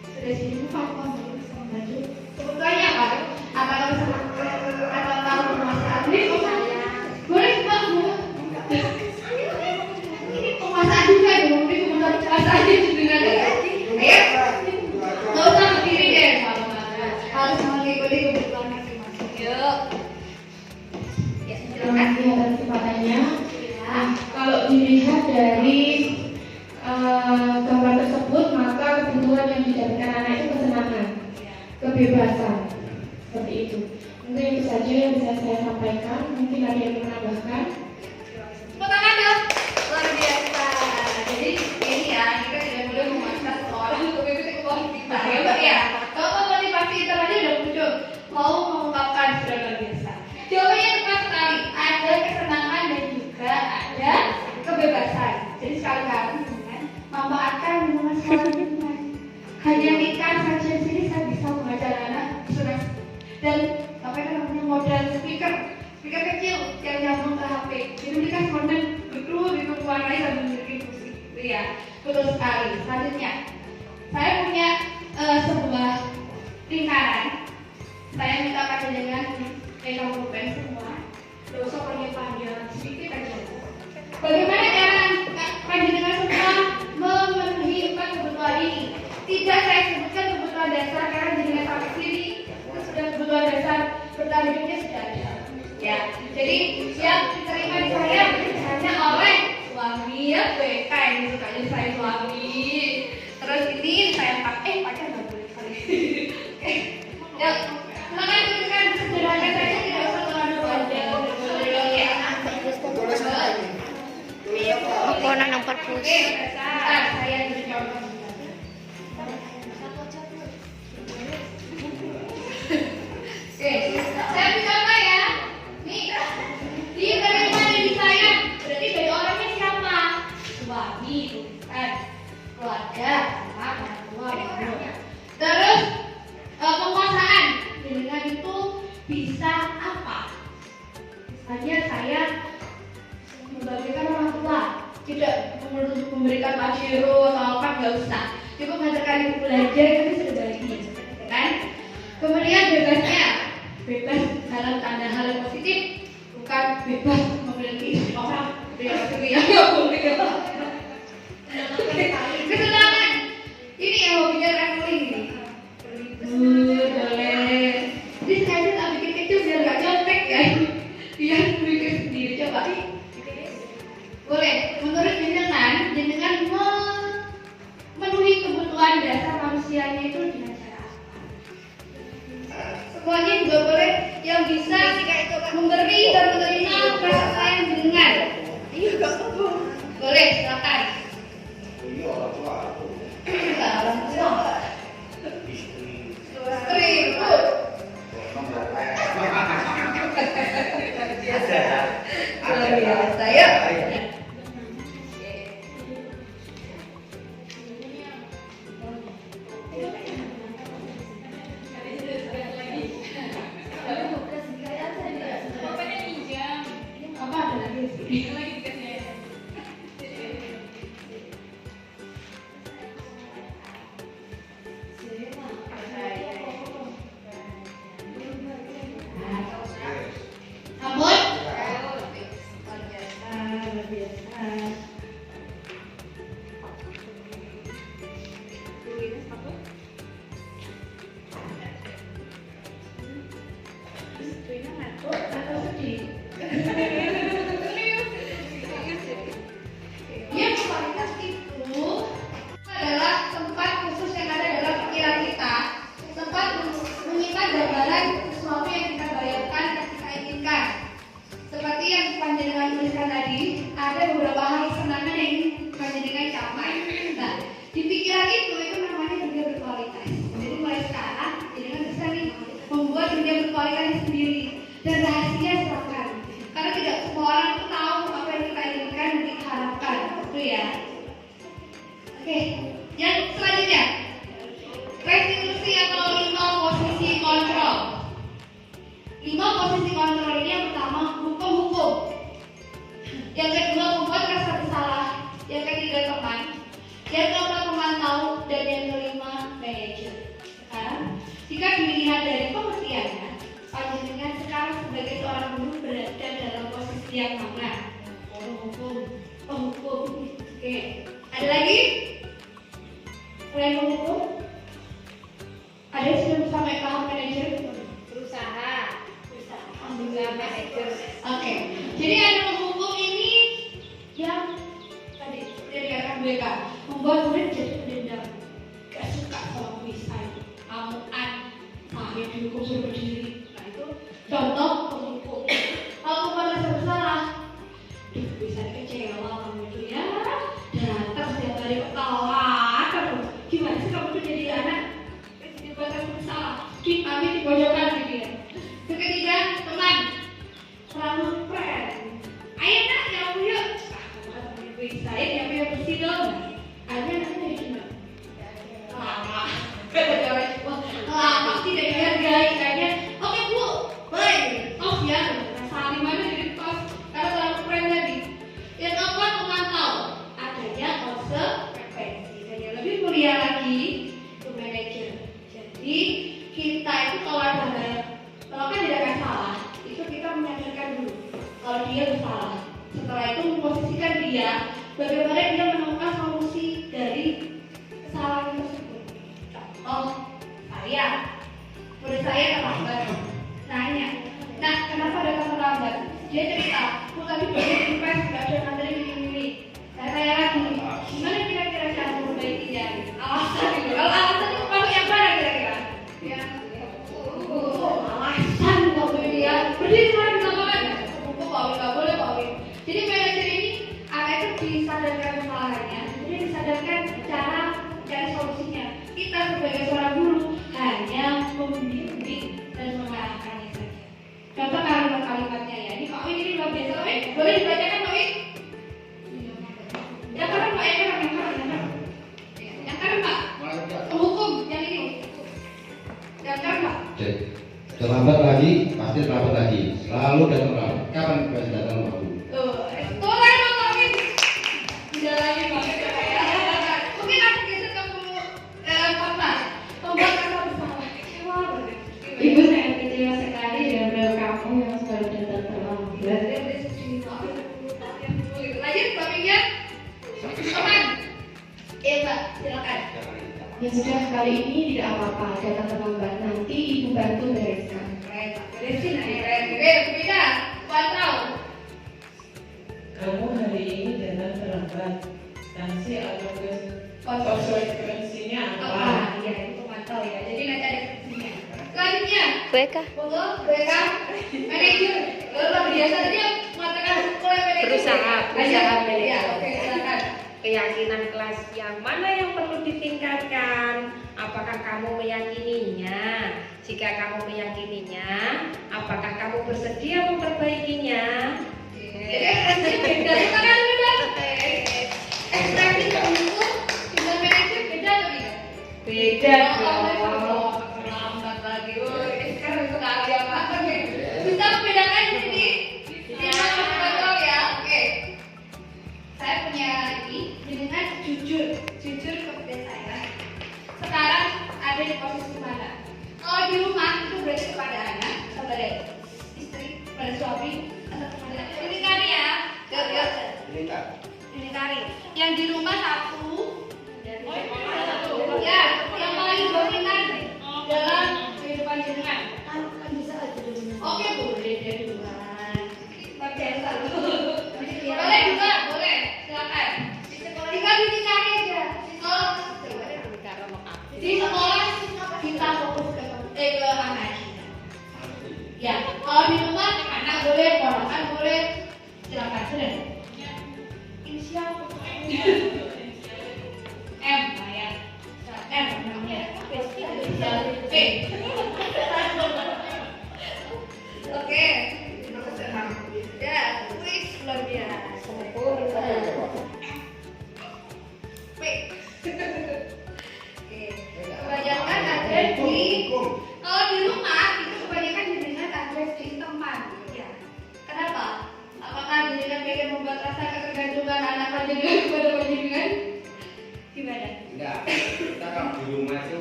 sudah sini Pak, maju. Kebutuhannya apa? Apakah bersama atau tahu penguasaan? Boleh Pak, Bu. Ini penguasaan juga dong, ini kebutuhan penguasaan dengan ayo. Gak usah berdiri deh, harus mengikuti kebutuhan masing-masing. Yuk. Ya, Terima kasih atas kesempatannya. Kalau dilihat dari gambar tersebut, maka kebutuhan yang didapatkan anak itu kesenangan. kebebasan. Seperti itu. Mungkin itu saja yang bisa saya sampaikan. Mungkin ada yang menambahkan. Tepuk tangan dong. Luar biasa. Jadi ini ya, kita tidak boleh memaksa seseorang untuk mengikuti kemauan kita. Ya Mbak ya. Kalau motivasi itu tadi udah muncul, mau mengungkapkan sudah luar biasa. Jawabannya tepat sekali. Ada kesenangan dan juga ada kebebasan. Jadi sekali-kali memanfaatkan lingkungan sekolah lingkungan. Hanya nikah saja di sini saya bisa mengajar anak sudah dan apa itu namanya model speaker kecil yang nyambung ke HP. Jadi mereka konten berwarnai dan memiliki musik. Itu ya, betul sekali. Selanjutnya, saya punya sebuah lingkaran. Saya minta panjenengan pegang pulpen semua. Tidak usah panjang sedikit aja. Bagaimana cara panjenengan semua memenuhi 4 kebutuhan ini? Tidak saya sebutkan kebutuhan dasar karena jenengan sampai sini itu sudah kebutuhan dasar bertahan hidupnya sudah ada. Ya, jadi yang diterima di saya hanya oleh suami ya BK ini suka jadi saya suami. Terus ini saya pakai nggak boleh kali. Oke, ya silakan tuliskan sederhana saja tidak usah terlalu panjang. Ako na ng purpose. Oke, saya beri contoh. Oke, saya beri contoh ya. Nih, dia dari mana di saya? Berarti dari orangnya siapa? Suami, bukan keluarga, anak, orang tua, ibu. Terus penguasaan dengan itu bisa apa? Misalnya saya membagikan orang tua, tidak memberikan pajero atau apa, nggak usah. Cukup mengajarkan ibu belajar itu sudah baik, kan? Kemudian bebasnya, bebas dalam tanda hal yang positif, bukan bebas memiliki istri orang. Ya, nggak boleh. Kesenangan, ini yang hobinya traveling ini. Boleh. Jadi sengaja tak bikin kecil biar nggak nyontek ya. Dia bikin sendiri, coba. Boleh. Menurut jenengan memenuhi kebutuhan dasar manusianya itu dengan cara apa? Semuanya juga boleh yang bisa memberi dan menerima kasih sayang jenengan. Boleh, silakan. Orang tua. Istri, Bu. Luar biasa ya. Apa ada lagi? Ampun. Luar biasa. Atau sedih? Yang kualitas itu adalah tempat khusus yang ada dalam pikiran kita, tempat menyimpan gambaran sesuatu yang kita bayangkan dan kita inginkan. Seperti yang panjenengan tuliskan tadi, ada beberapa hal kesenangan yang ingin panjenengan capai. Nah, di pikiran itu namanya dunia berkualitas. Jadi mulai sekarang, panjenengan bisa nih membuat dunia berkualitas sendiri dan rahasia silakan. Karena tidak semua orang itu tahu apa yang kita inginkan dan kita harapkan, itu ya. Oke, yang selanjutnya, restitusi atau 5 posisi kontrol. 5 posisi kontrol ini yang pertama hukum. Yang kedua membuat rasa bersalah. Yang ketiga teman. Yang keempat memantau dan yang kelima manajer. Sekarang, jika dilihat dari pengertiannya, panjenengan sekarang sebagai seorang guru berada dalam posisi yang mana? Penghukum. Oke. Ada lagi? Selain penghukum? Ada yang sudah sampai tahap manajer? Berusaha. Alhamdulillah manajer. Oke. Jadi ada penghukum ini yang tadi seperti dikatakan BK membuat murid jadi pendendam, gak suka sama kuis, amuan, sudah berdiri. Nah itu contoh penghukum. Kalau bukan rasa bersalah, bisa kecewa kamu itu ya. Datang setiap hari ketawa terus. Gimana sih kamu tuh jadi anak? Dibuat rasa bersalah. Kami dipojokkan gitu ya. Ketiga, teman selalu friend. Ayo nak, yang punya. Saya yang punya bersih dong. Ada nanti dari gimana? Lama. Lama sih dari hargai kayaknya. Oke bu, baik. Oh ya, saat di mana jadi kos? Karena terlalu friend tadi. Yang keempat, memantau adanya konsekuensi. Dan yang lebih mulia lagi, itu manajer. Jadi kita itu kalau ada kalau kan tidak akan salah, itu kita menyadarkan dulu kalau dia bersalah. Setelah itu memposisikan dia bagaimana dia menemukan solusi dari kesalahan tersebut. Contoh saya, murid saya terlambat, nanya, nah kenapa datang terlambat? Dia cerita, aku tadi banyak invest, gak ada ngantri ini. Saya tanya lagi, gimana kira-kira cara memperbaikinya? Alasan gitu, kalau alasan itu kamu yang mana kira-kira? Ya, alasan kamu ini ya, berdiri mana di lapangan? Buku Pak Win, gak boleh Pak Win. Jadi manajer ini anak itu disadarkan kesalahannya, kemudian disadarkan cara cari solusinya. Kita sebagai seorang guru hanya membimbing dan mengarahkannya saja. Contoh kalimat-kalimatnya ya. Ini Pak Win ini luar biasa. Win, boleh dibacakan Pak Win? Yang kanan Pak, yang kanan. Yang kanan Pak. Penghukum yang ini. Yang kanan Pak. Terlambat lagi, pasti terlambat lagi. Selalu datang terlambat. Kapan pasti datang waktu? Tolong Pak Win. Tidak lagi Pak Win. Mungkin aku geser kamu kota. Tombak kata bersalah. Ibu sangat kecewa sekali dengan beliau kamu yang selalu datang terlambat. Lanjut topiknya. Aman. Iya Mbak, silakan. Ya sudah, kali ini tidak apa-apa datang terlambat. Nanti ibu bantu bereskan. Beresin aja. Beda. Pantau. Kamu hari ini datang terlambat. Sanksi atau konsekuensinya apa? Iya, itu pantau ya. Jadi nanti ada fungsinya. Selanjutnya. Mereka Monggo, mereka manajer. Luar biasa tadi yang mengatakan mulai manajer. Berusaha manajer. Ya, oke, silakan. keyakinan kelas yang mana yang perlu ditingkatkan? Apakah kamu meyakininya? Jika kamu meyakininya, apakah kamu bersedia memperbaikinya? Dari mana beda? Ekspresi hukum dengan manajer beda atau tidak? Beda dong. Lambat lagi. Sekarang sekali apa? Bisa membedakan di sini? Ya, betul ya. Oke. Saya punya ini dengan jujur kepada saya. Sekarang ada di posisi mana? Kalau di rumah itu berarti kepada anak, kepada istri, kepada suami, atau kepada ini kan ya? Ini kari. Yang di rumah satu. Ya, yang paling dominan dalam kehidupan jenengan. Kan bisa aja duluan. Oke, boleh deh duluan. Pakai satu. Boleh juga, boleh. Silakan. Tinggal dicari aja. Di sekolah kita fokus ke anak. Ya, kalau di rumah anak boleh, ponakan boleh. Silakan, sudah. Inisial M, ya. M namanya. P. Oke. Ya, wis luar biasa. P. Kebanyakan ada di kalau di rumah itu kebanyakan jenengan ada di teman, ya. Kenapa? Apakah jenengan pengen membuat rasa ketergantungan anak jenengan kepada jenengan? Gimana? Enggak, kita kalau di rumah itu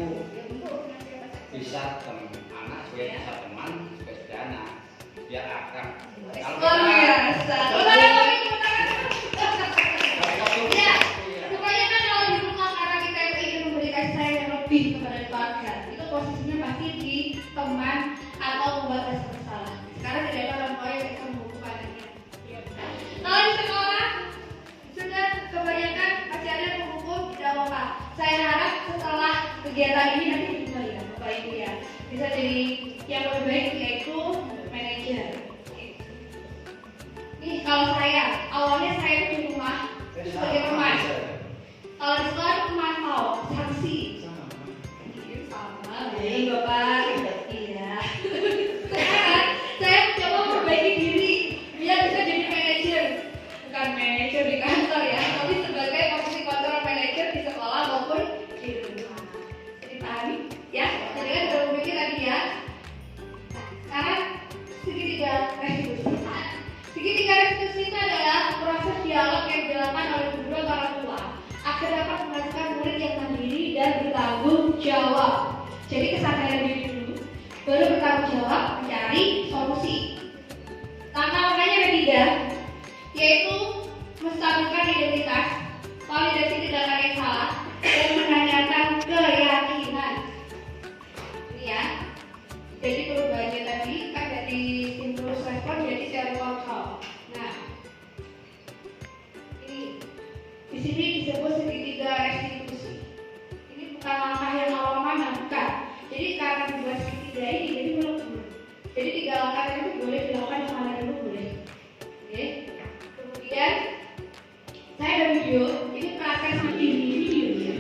bisa anak supaya bisa teman supaya sudah anak biar akrab. Luar biasa. Ya, kebanyakan kalau di rumah karena kita itu ingin memberikan sayang yang lebih kepada keluarga, itu posisinya pasti di teman atau membuat rasa bersalah. Sekarang tidak ada orang tua yang bisa menghukum anaknya. Kalau di sekolah sudah kebanyakan masih ada yang menghukum, tidak apa-apa. Saya harap setelah kegiatan ini nanti kembali ya, Bapak Ibu ya, bisa jadi yang jawab, mencari solusi. Langkah-langkahnya ada 3, yaitu menstabilkan identitas, validasi tindakan yang salah, dan menanyakan keyakinan. Ini ya. Jadi perubahannya tadi kan dari stimulus respon jadi self control. Nah, ini di sini disebut segitiga restitusi. Ini bukan langkah yang awal mana, bukan. Jadi karena dibuat segitiga ini jadi melebur. Jadi 3 langkah itu boleh dilakukan yang mana dulu boleh. Oke. Kemudian saya ada video. Ini praktek sama video ya.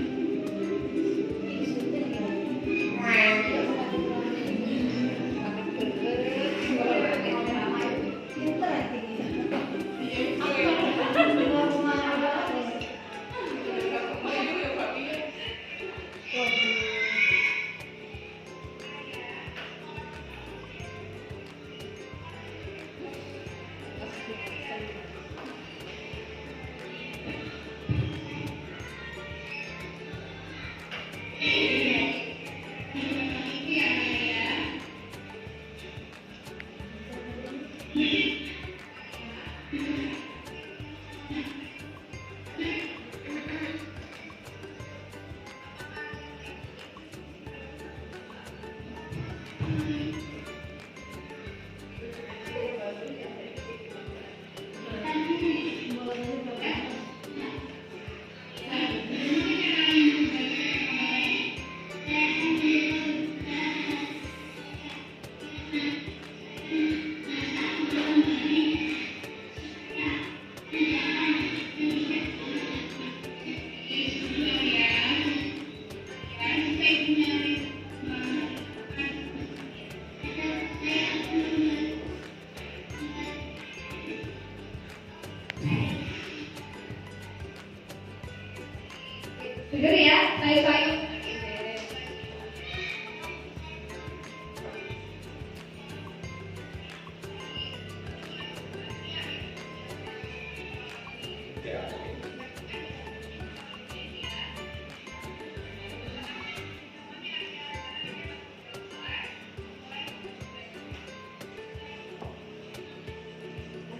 Dengar ya, sayu-sayu.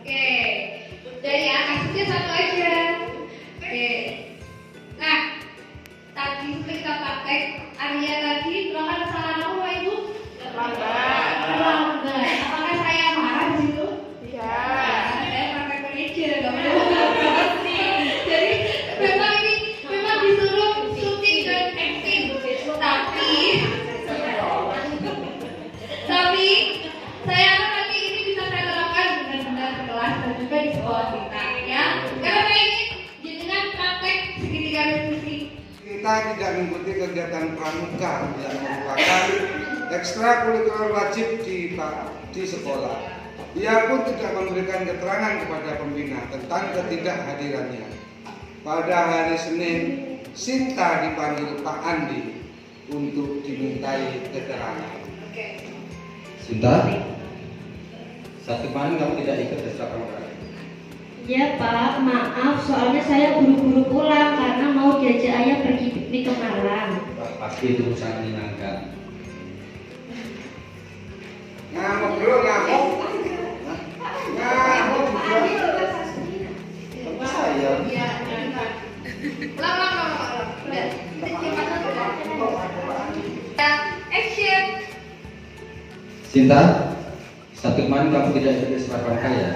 Oke, udah ya, kasusnya satu aja. Oke, nah tadi kita pakai Arya tadi melakukan kesalahan apa Pak Ibu? Terlambat. Apakah saya marah di situ? Tidak. Saya pakai manajer, nggak marah. Jadi memang disuruh syuting dan acting, tapi saya nanti ini bisa saya terapkan benar-benar di kelas dan juga di sekolah kita ya. Karena ini dengan praktek segitiga restitusi. Kita tidak mengikuti kegiatan pramuka yang merupakan ekstrakurikuler wajib di sekolah. Ia pun tidak memberikan keterangan kepada pembina tentang ketidakhadirannya. Pada hari Senin, Sinta dipanggil Pak Andi untuk dimintai keterangan. Sinta, saat kemarin kamu tidak ikut ekstra pramuka? Ya Pak, maaf soalnya saya buru-buru pulang karena mau diajak ayah pergi piknik ke Malang. Wah, pasti itu sangat menyenangkan. Ngamuk dulu, ngamuk. Ngamuk juga. Saya. Action. Sinta, saat kemarin kamu tidak ikut ekstra pramuka ya?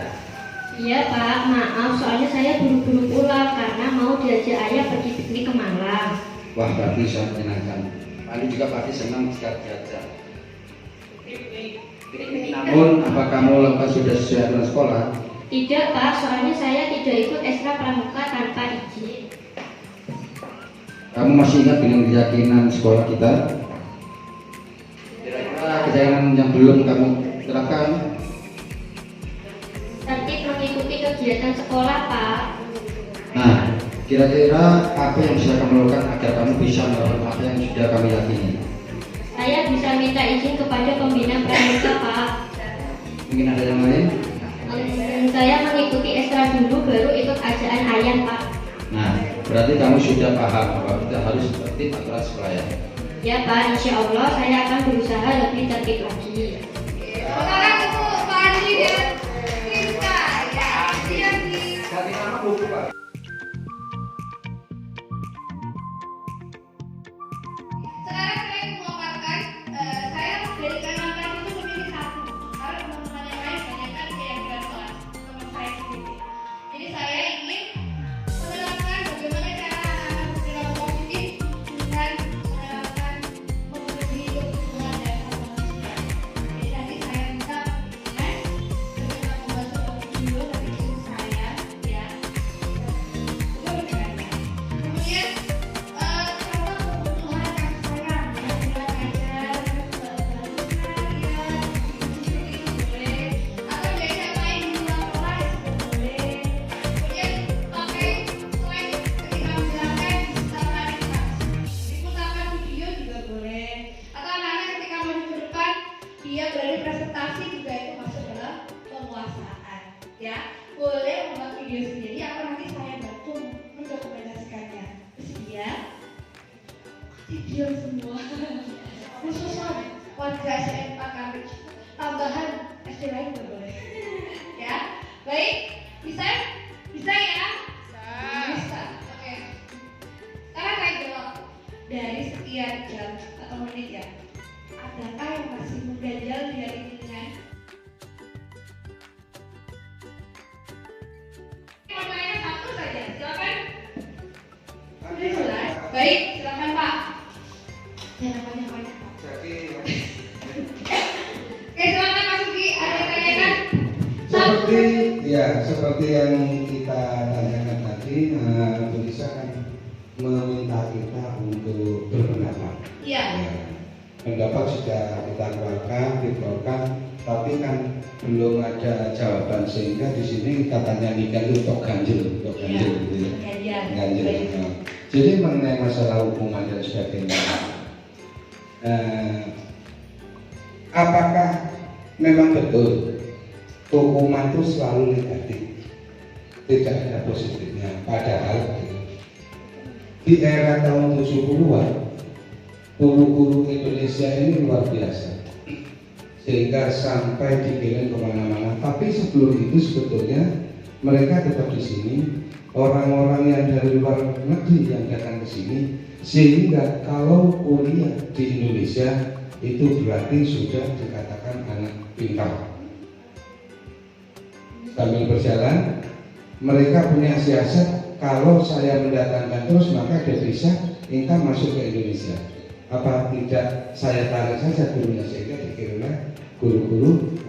Iya Pak, maaf soalnya saya buru-buru pulang karena mau diajak ayah pergi piknik ke Malang. Wah, berarti sangat menyenangkan. Andi juga pasti senang jika diajak. Namun, apa kamu lakukan sudah sesuai aturan sekolah? Tidak Pak, soalnya saya tidak ikut ekstra pramuka tanpa izin. Kamu masih ingat dengan keyakinan sekolah kita? Kira-kira keyakinan yang belum kamu terapkan? Tertib mengikuti kegiatan sekolah Pak. Nah, kira-kira apa yang bisa kamu lakukan agar kamu bisa melakukan apa yang sudah kamu yakini? Saya bisa minta izin kepada pembina pramuka Pak. Mungkin ada yang lain? Saya mengikuti ekstra dulu baru ikut ajakan ayah Pak. Nah, berarti kamu sudah paham bahwa kita harus tertib aturan sekolah ya? Ya Pak, insya Allah saya akan berusaha lebih tertib lagi. dari presentasi juga itu masuk dalam penguasaan, ya. Boleh membuat video sendiri atau nanti saya bantu mendokumentasikannya. Bersedia? Video semua. Khususnya warga SDN Pakar, tambahan SD lain juga boleh. Ya, baik. Bisa? Bisa ya? Bisa. Oke. Sekarang saya jawab. Dari sekian jam atau menit ya, adakah yang masih mengganjal di hari ini? Pertanyaannya satu saja, silakan. Sudah jelas. Baik, silakan Pak. Jangan banyak-banyak Pak. Jadi Oke, silakan Mas Sugi. Ada yang tanyakan? Seperti yang kita tanyakan tadi, Bu Lisa kan meminta kita untuk berpendapat. Iya. Ya, pendapat sudah kita keluarkan, tapi kan belum ada jawaban, sehingga di sini kita tanyakan itu tok ganjil, gitu ya. Ganjil. Ya. Jadi mengenai masalah hukuman dan sebagainya, apakah memang betul hukuman itu selalu negatif, tidak ada positifnya? Padahal di era tahun 70-an guru-guru Indonesia ini luar biasa, sehingga sampai dikirim kemana-mana. Tapi sebelum itu sebetulnya mereka tetap di sini, orang-orang yang dari luar negeri yang datang ke sini, sehingga kalau kuliah di Indonesia itu berarti sudah dikatakan anak pintar. Sambil berjalan, mereka punya siasat, kalau saya mendatangkan terus maka dia bisa income masuk ke Indonesia. Apa tidak saya tarik saja gurunya, sehingga dikirimlah guru-guru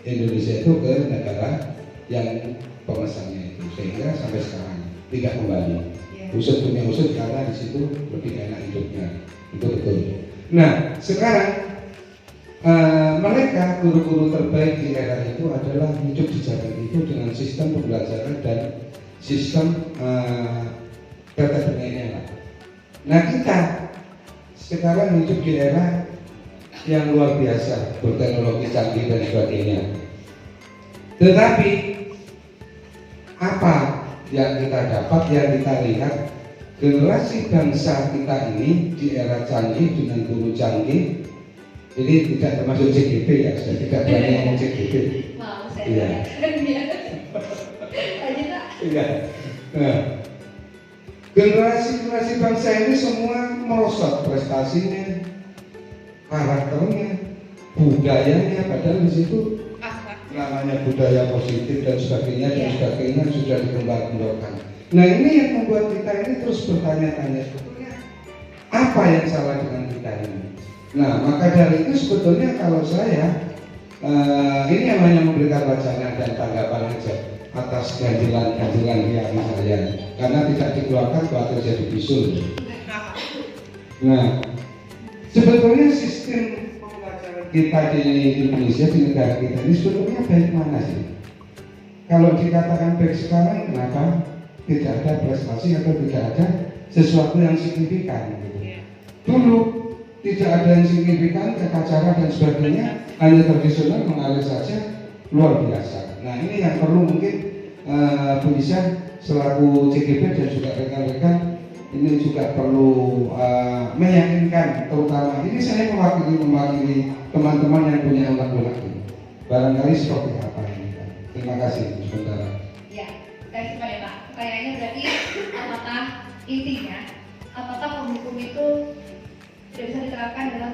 Indonesia itu ke negara yang pemesannya itu, sehingga sampai sekarang tidak kembali. Usut punya usut karena di situ lebih enak hidupnya, itu betul. Nah sekarang mereka guru-guru terbaik di era itu adalah hidup di zaman itu dengan sistem pembelajaran dan sistem PTBN. Nah kita sekarang hidup di era yang luar biasa, berteknologi canggih dan sebagainya. Tetapi apa yang kita dapat, yang kita lihat, generasi bangsa kita ini di era canggih dengan guru canggih. Ini tidak termasuk CGP ya, sudah tidak berani ngomong CGP. Mau saya. Iya. Iya. Nah, generasi bangsa ini semua merosot prestasinya, karakternya, budayanya, padahal di situ namanya budaya positif dan sebagainya sudah dikembang-kembangkan. Nah ini yang membuat kita ini terus bertanya-tanya, sebetulnya apa yang salah dengan kita ini? Nah maka dari itu sebetulnya kalau saya ini yang hanya memberikan wacana dan tanggapan aja atas ganjilan yang saya, karena tidak dikeluarkan khawatir jadi bisul. Nah sebetulnya sistem pembelajaran kita di Indonesia, di negara kita ini sebetulnya baik mana sih? Kalau dikatakan baik sekarang, kenapa tidak ada prestasi atau tidak ada sesuatu yang signifikan gitu. Dulu tidak ada yang signifikan, acara dan sebagainya, hanya tradisional mengalir saja, luar biasa. Nah ini yang perlu mungkin Bu Lisa selaku CGP dan juga rekan-rekan ini juga perlu meyakinkan, terutama ini saya mewakili teman-teman yang punya anak-anak ini. Barangkali seperti apa ini? Terima kasih sebentar. Ya, terima kasih Pak. Pertanyaannya berarti apakah intinya, apakah hukum itu tidak bisa diterapkan dalam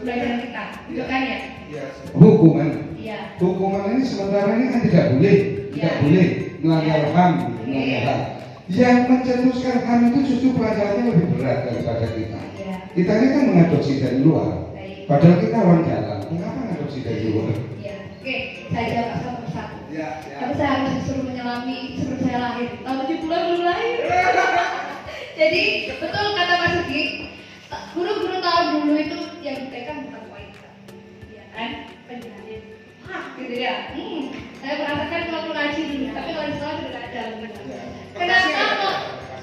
pelajaran kita? Bukan ya? Iya. Hukuman. Iya. Hukuman ini sementara ini kan tidak boleh melanggar HAM, melanggar HAM. Yang mencetuskan HAM itu justru pelajarannya lebih berat daripada kita. Iya. Kita ini kan mengadopsi dari luar. Baik. Padahal kita orang dalam. Kenapa mengadopsi dari luar? Iya. Oke, saya jawab satu persatu. Ya. Tapi saya harus disuruh menyelami seperti saya lahir. Tahun 70-an belum lahir. Jadi betul kata Mas Sugi, guru-guru tahun dulu itu yang ditekan bukan kualitas, ya kan? Penjelasan, gitu ya. Saya merasakan waktu ngaji dulu, tapi kalau di sekolah sudah ada. Kenapa kok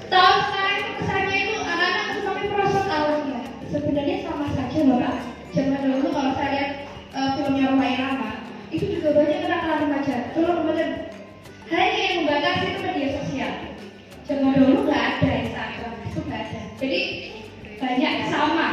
tahun sekarang itu kesannya itu anak-anak sampai merosot awalnya? Sebenarnya sama saja loh Kak. Zaman dulu kalau saya lihat Tolong baca. Hanya yang membatasi itu media sosial. Zaman dulu nggak ada Instagram, itu nggak ada. Jadi banyak sama,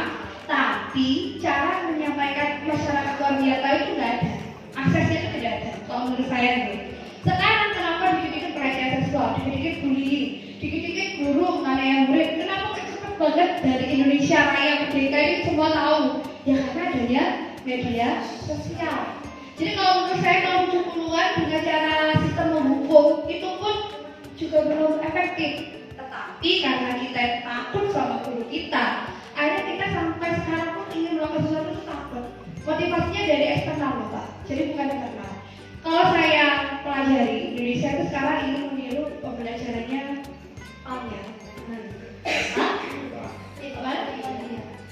tapi cara menyampaikan masyarakat luar biasa itu nggak ada. Aksesnya itu tidak ada. Kalau menurut saya nih. Sekarang kenapa dikit-dikit pelecehan seksual, dikit-dikit bullying, dikit-dikit guru mana yang murid? Kenapa cepat banget dari Indonesia Raya Merdeka ini semua tahu? Ya karena adanya media sosial. Jadi kalau menurut saya tahun 70-an dengan cara sistem menghukum itu pun juga belum efektif. Tetapi karena kita takut sama guru kita, akhirnya kita sampai sekarang pun ingin melakukan sesuatu itu takut. Motivasinya dari eksternal loh Pak, jadi bukan internal. Kalau saya pelajari Indonesia itu sekarang ingin meniru pembelajarannya ya.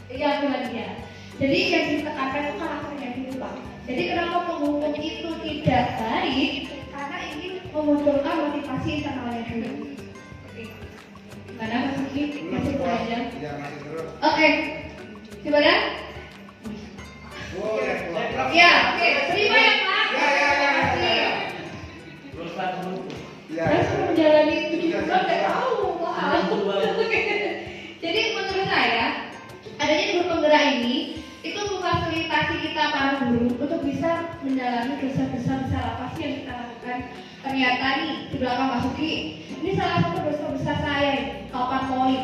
Iya, Finlandia. Jadi yang ditekankan itu karakternya dulu Pak. Jadi kenapa penghukum itu tidak baik? Karena ingin memunculkan motivasi internalnya dulu. Gimana Mas Uki? Masih belajar? Iya, masih terus. Oke. Gimana? Ya, oke. Terima ya Pak. Terima kasih. Saya sudah menjalani 7 bulan nggak tahu Pak. Jadi menurut saya adanya guru penggerak ini itu memfasilitasi kita para guru untuk bisa mendalami dosa-dosa besar apa sih yang kita lakukan. Ternyata nih di belakang Mas Uki, ini salah satu dosa besar saya, papan poin.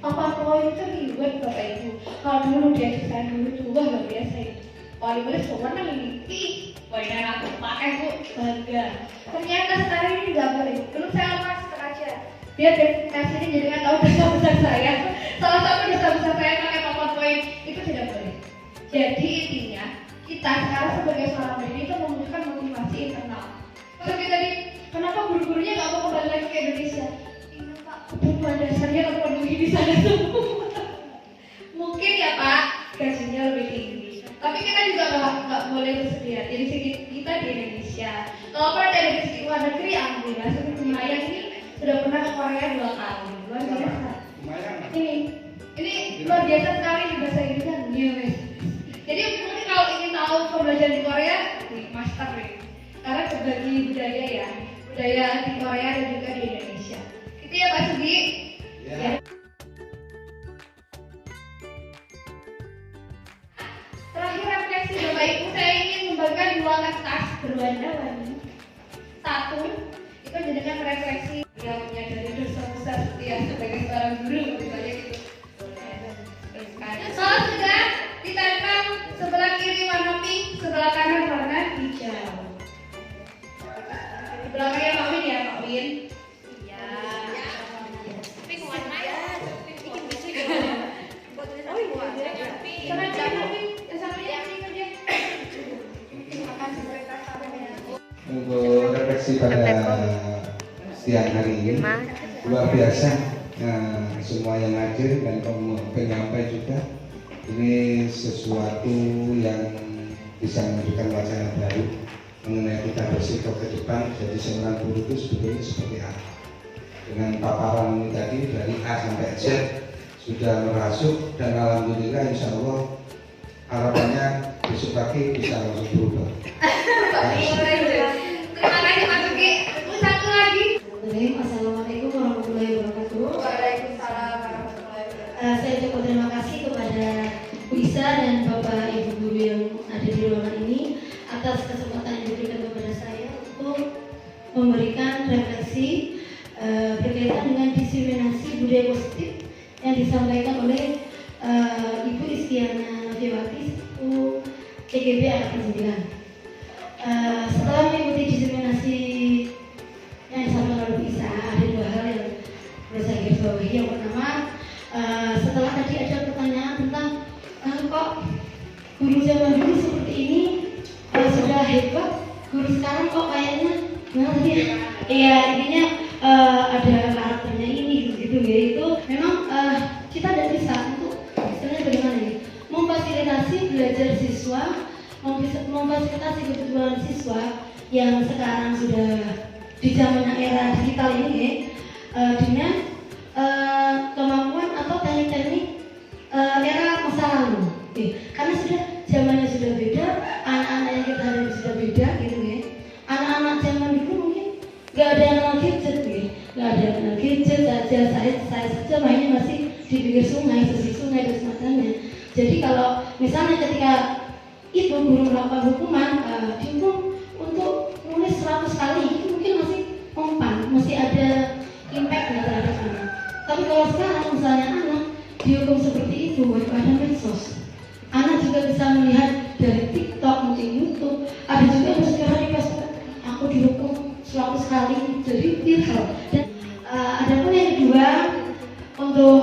Papan poin itu ribet Bapak Ibu. Kalau dulu dia saya dulu tuh wah luar biasa itu. Paling boleh sebenarnya ini, poinnya aku pakai Bu, bangga. Ternyata sekarang ini nggak boleh. Belum saya lepas aja. Biar kasih ini jadi nggak tahu dosa besar saya. Salah satu dosa besar saya pakai papan poin itu tidak boleh. Jadi intinya kita sekarang sebagai seorang pendidik itu membutuhkan motivasi internal. Terus kita kenapa guru-gurunya nggak mau kembali lagi ke Indonesia? Ini Pak, kebutuhan dasarnya terpenuhi di sana semua. Mungkin ya Pak, gajinya lebih tinggi. Tapi kita juga nggak boleh bersedia. Jadi kita di Indonesia. Kalau pernah ada rezeki luar negeri, alhamdulillah. Seperti Maya ini sudah pernah ke Korea 2 kali. Luar biasa. Ini luar biasa sekali di bahasa Inggrisnya. Jadi mungkin kalau ingin tahu pembelajaran di Korea, master nih. Karena berbagi budaya ya, budaya di Korea dan juga di Indonesia. Itu ya Pak Sugi. Ya. Terakhir refleksi Bapak Ibu, saya ingin membagikan 2 kertas berwarna-warni. 1, itu jadikan refleksi yang menyadari dosa besar seperti yang sebagai seorang guru misalnya gitu. Kalau sudah ditempel sebelah kiri warna pink, sebelah kanan warna hijau. Di belakangnya Pak Win ya Pak Win. Iya. Pink warna ya. Oh iya. Sama pink. Untuk refleksi pada siang hari ini luar biasa semua yang hadir dan penyampai juga ini sesuatu yang bisa memberikan wacana baru mengenai kita bersiko ke depan. Jadi seorang guru itu sebetulnya seperti apa dengan paparan ini tadi dari A sampai Z sudah merasuk dan alhamdulillah insya Allah harapannya besok pagi bisa langsung berubah. Terima kasih Pak Sugi. Satu lagi. Assalamualaikum warahmatullahi wabarakatuh. Waalaikumsalam warahmatullahi wabarakatuh. Saya ucapkan terima kasih kepada Bu Isa dan Bapak Ibu guru yang ada di ruangan ini atas kesempatan yang diberikan kepada saya untuk memberikan refleksi berkaitan dengan diskriminasi budaya positif yang disampaikan oleh Ibu Istiana Nafiwati selaku TGB Anak 9. Setelah mengikuti diskriminasi yang disampaikan oleh Bu Isa, ada 2 hal yang perlu saya garis bawahi. Yang pertama, setelah tadi ada pertanyaan tentang kok guru zaman dulu seperti ini sudah hebat, guru sekarang kok kayaknya tadi ya intinya ada karakternya ini gitu ya. Itu memang kita tidak bisa untuk istilahnya bagaimana ya, memfasilitasi belajar siswa, memfasilitasi kebutuhan siswa yang sekarang sudah di zaman era digital ini dengan kemampuan atau teknik-teknik era masa lalu. Karena zamannya sudah beda, anak-anak yang kita hadapi sudah beda gitu ya. Anak-anak zaman saya saja mainnya masih di pinggir sungai, sisi sungai dan semacamnya. Jadi kalau misalnya ketika itu guru melakukan hukuman, dihukum untuk nulis 100 kali, itu mungkin masih mempan, masih ada impact terhadap anak. Tapi kalau sekarang misalnya anak dihukum seperti itu, ada medsos, anak juga bisa melihat dari TikTok, mungkin YouTube, ada juga yang sekarang di Facebook, aku dihukum 100 kali, jadi viral. Dan ada pun yang kedua, untuk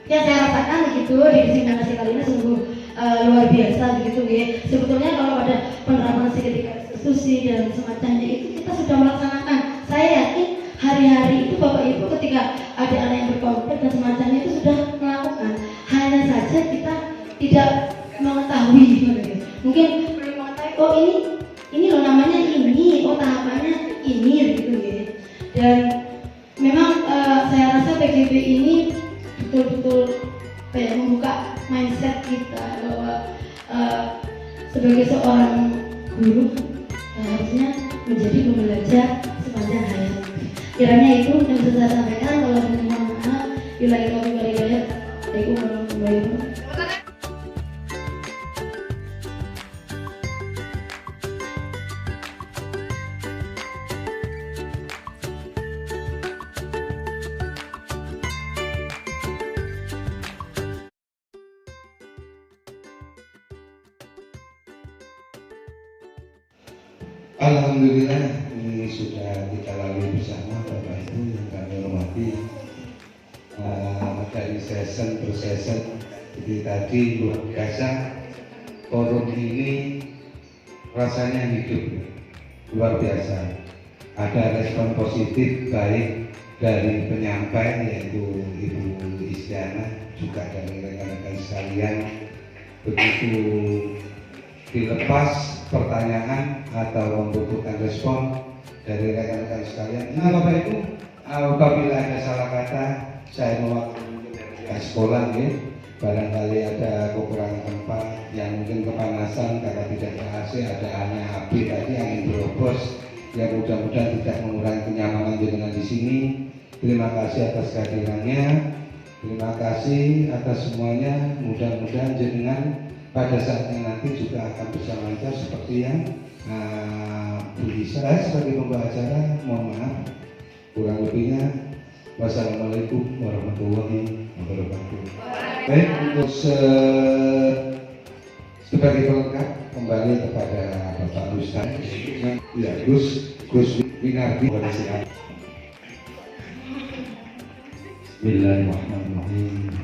yang saya rasakan begitu di diseminasi kali ini sungguh luar biasa begitu ya. Sebetulnya kalau pada penerapan ketika institusi dan semacamnya itu kita sudah melaksanakan. Saya yakin hari-hari itu Bapak Ibu ketika ada anak yang berkonflik dan semacamnya itu sudah melakukan. Hanya saja kita tidak mengetahui gitu. Mungkin belum mengetahui, oh ini loh namanya ini, oh tahapannya ini gitu ya. Dan memang saya rasa PGB ini betul-betul kayak membuka mindset kita bahwa sebagai seorang guru harusnya menjadi pembelajar sepanjang hayat. Kiranya itu yang bisa saya sampaikan. Kalau mohon maaf, bila kita kembali lihat, Assalamualaikum warahmatullahi wabarakatuh. Alhamdulillah ini sudah kita lalui bersama Bapak Ibu yang kami hormati. Dari session per session jadi tadi luar biasa, forum ini rasanya hidup luar biasa. Ada respon positif baik dari penyampai yaitu Ibu Istiana, juga dari rekan-rekan sekalian. Begitu dilepas pertanyaan atau membutuhkan respon dari rekan-rekan sekalian. Nah Bapak Ibu, apabila ada salah kata, saya mewakili dari sekolah ya. Barangkali ada kekurangan tempat yang mungkin kepanasan karena tidak ada AC, ada hanya api tadi angin berobos. Ya mudah-mudahan tidak mengurangi kenyamanan jenengan di sini. Terima kasih atas kehadirannya. Terima kasih atas semuanya. Mudah-mudahan jenengan pada saatnya nanti juga akan bisa lancar seperti yang Bu Lisa. Saya sebagai pembawa acara mohon maaf kurang lebihnya. Wassalamualaikum warahmatullahi wabarakatuh. Baik, untuk sebagai pelengkap kembali kepada Bapak Ustaz ya, Gus Winardi pada siap. Bismillahirrahmanirrahim.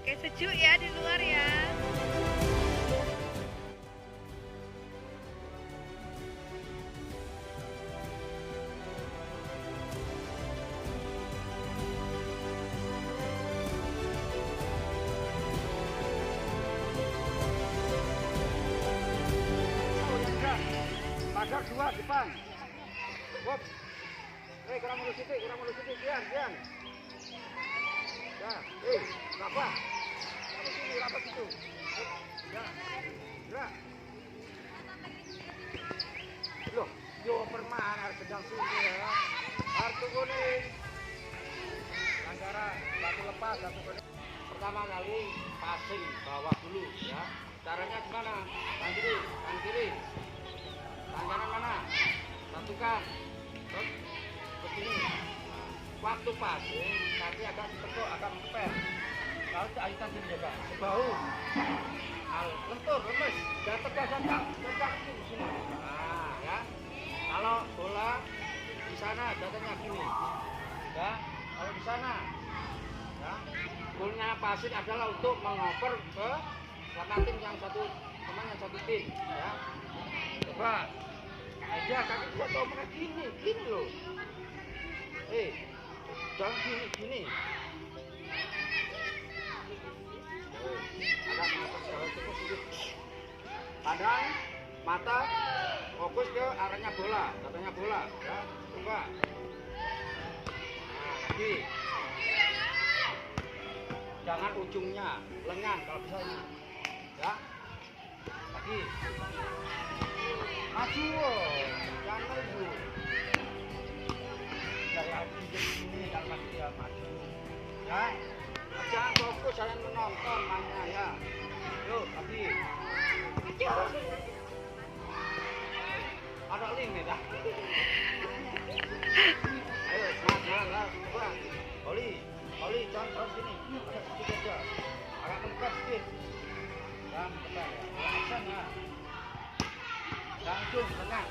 Oke, sejuk ya di luar ya. Pagar dua depan. Bob. Kurang mulus sedikit, Dian. Ya, apa? Rapat itu. Ya. Gerak. Loh, yo perman harus sedang sini ya. Kartu kuning. Pelanggaran, satu lepas, satu kuning. Pertama kali passing bawah dulu ya. Caranya gimana? Tangan kiri. Tangan kanan mana? Satukan. Terus ke sini. Waktu passing, kaki agak ditekuk, agak mengepel. Lalu ajukan sini juga, ke bahu. Lentur, lemes. Dan tegak di sini. Nah, ya. Kalau bola di sana jatuhnya gini. Ya, kalau di sana. Ya. Golnya passing adalah untuk mengoper ke belakang tim yang satu, teman yang satu tim. Ya. Coba. Aja kaki gua tau pernah gini loh. Jangan gini. Agak cukup sedikit. Pandang, mata, fokus ke arahnya bola, katanya bola. Ya, coba. Nah, lagi. Jangan ujungnya, lengan kalau bisa ini. Ya. Lagi. Maju, jangan maju. Saya ini dan masih ya maju. Ya, jangan fokus, jangan menonton mainnya ya. Yuk, lagi. Maju. Ada link nih dah. Ayo, semangat, coba. Oli, jangan sini. Ada sedikit aja. Agak mendekat sedikit. Ya, mendekat ya. Aksen ya. Langsung tenang.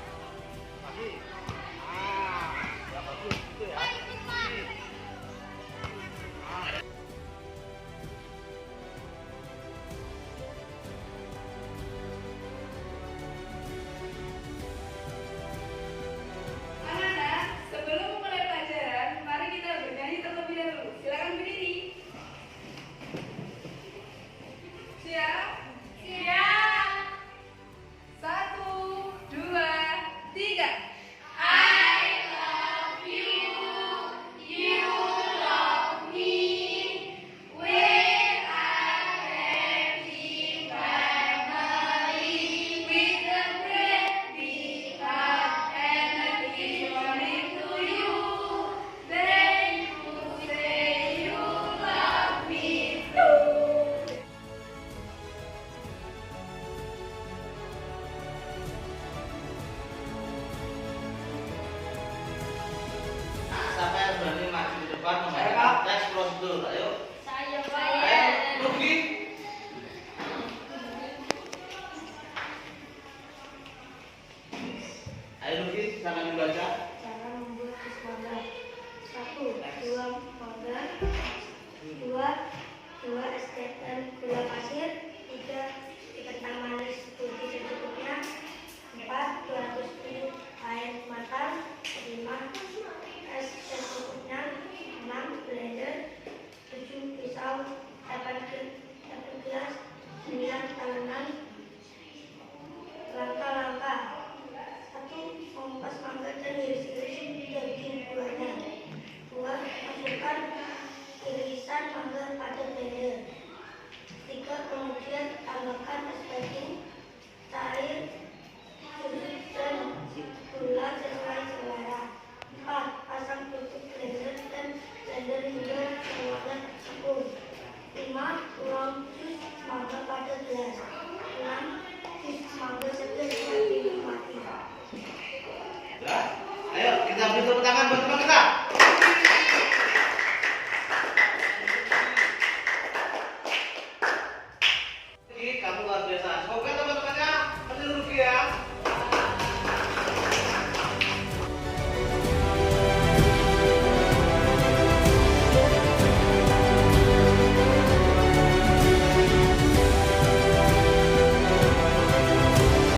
Lagi. Ya bagus gitu ya. Anak-anak, sebelum memulai pelajaran, mari kita bernyanyi terlebih dahulu. Silakan berdiri. Siap? Siap. 1, 2, 3. I love you, you love me. We're a happy family with a great big heart and a gift to you. Then you say you love me too. Siapa yang berani maju di depan membacakan tes prosedur? Ayo. Saya Ayo, Luki. Ayo Luki, silakan dibaca. Cara membuat jus mangga. 1. Tuang mangga. 2. Es teh dan gula pasir. 3. Kentang manis putih secukupnya. 4. 200 ml air matang. 5. Es secukupnya. 6. Blender. 7. Pisau. 8 gelas. 9. Tangan. Langkah-langkah. 1. Mengupas mangga dan iris-iris daging buahnya. 2. Masukkan irisan mangga pada blender. 3. Kemudian tambahkan es backing, cair, susu dan gula sesuai selera. 4. Pasang tutup blender dan blender hingga semuanya campur. 5. Tuang jus mangga pada gelas. 6. Jus mangga segar dinikmati. Ayo, kita beri tepuk tangan buat teman kita.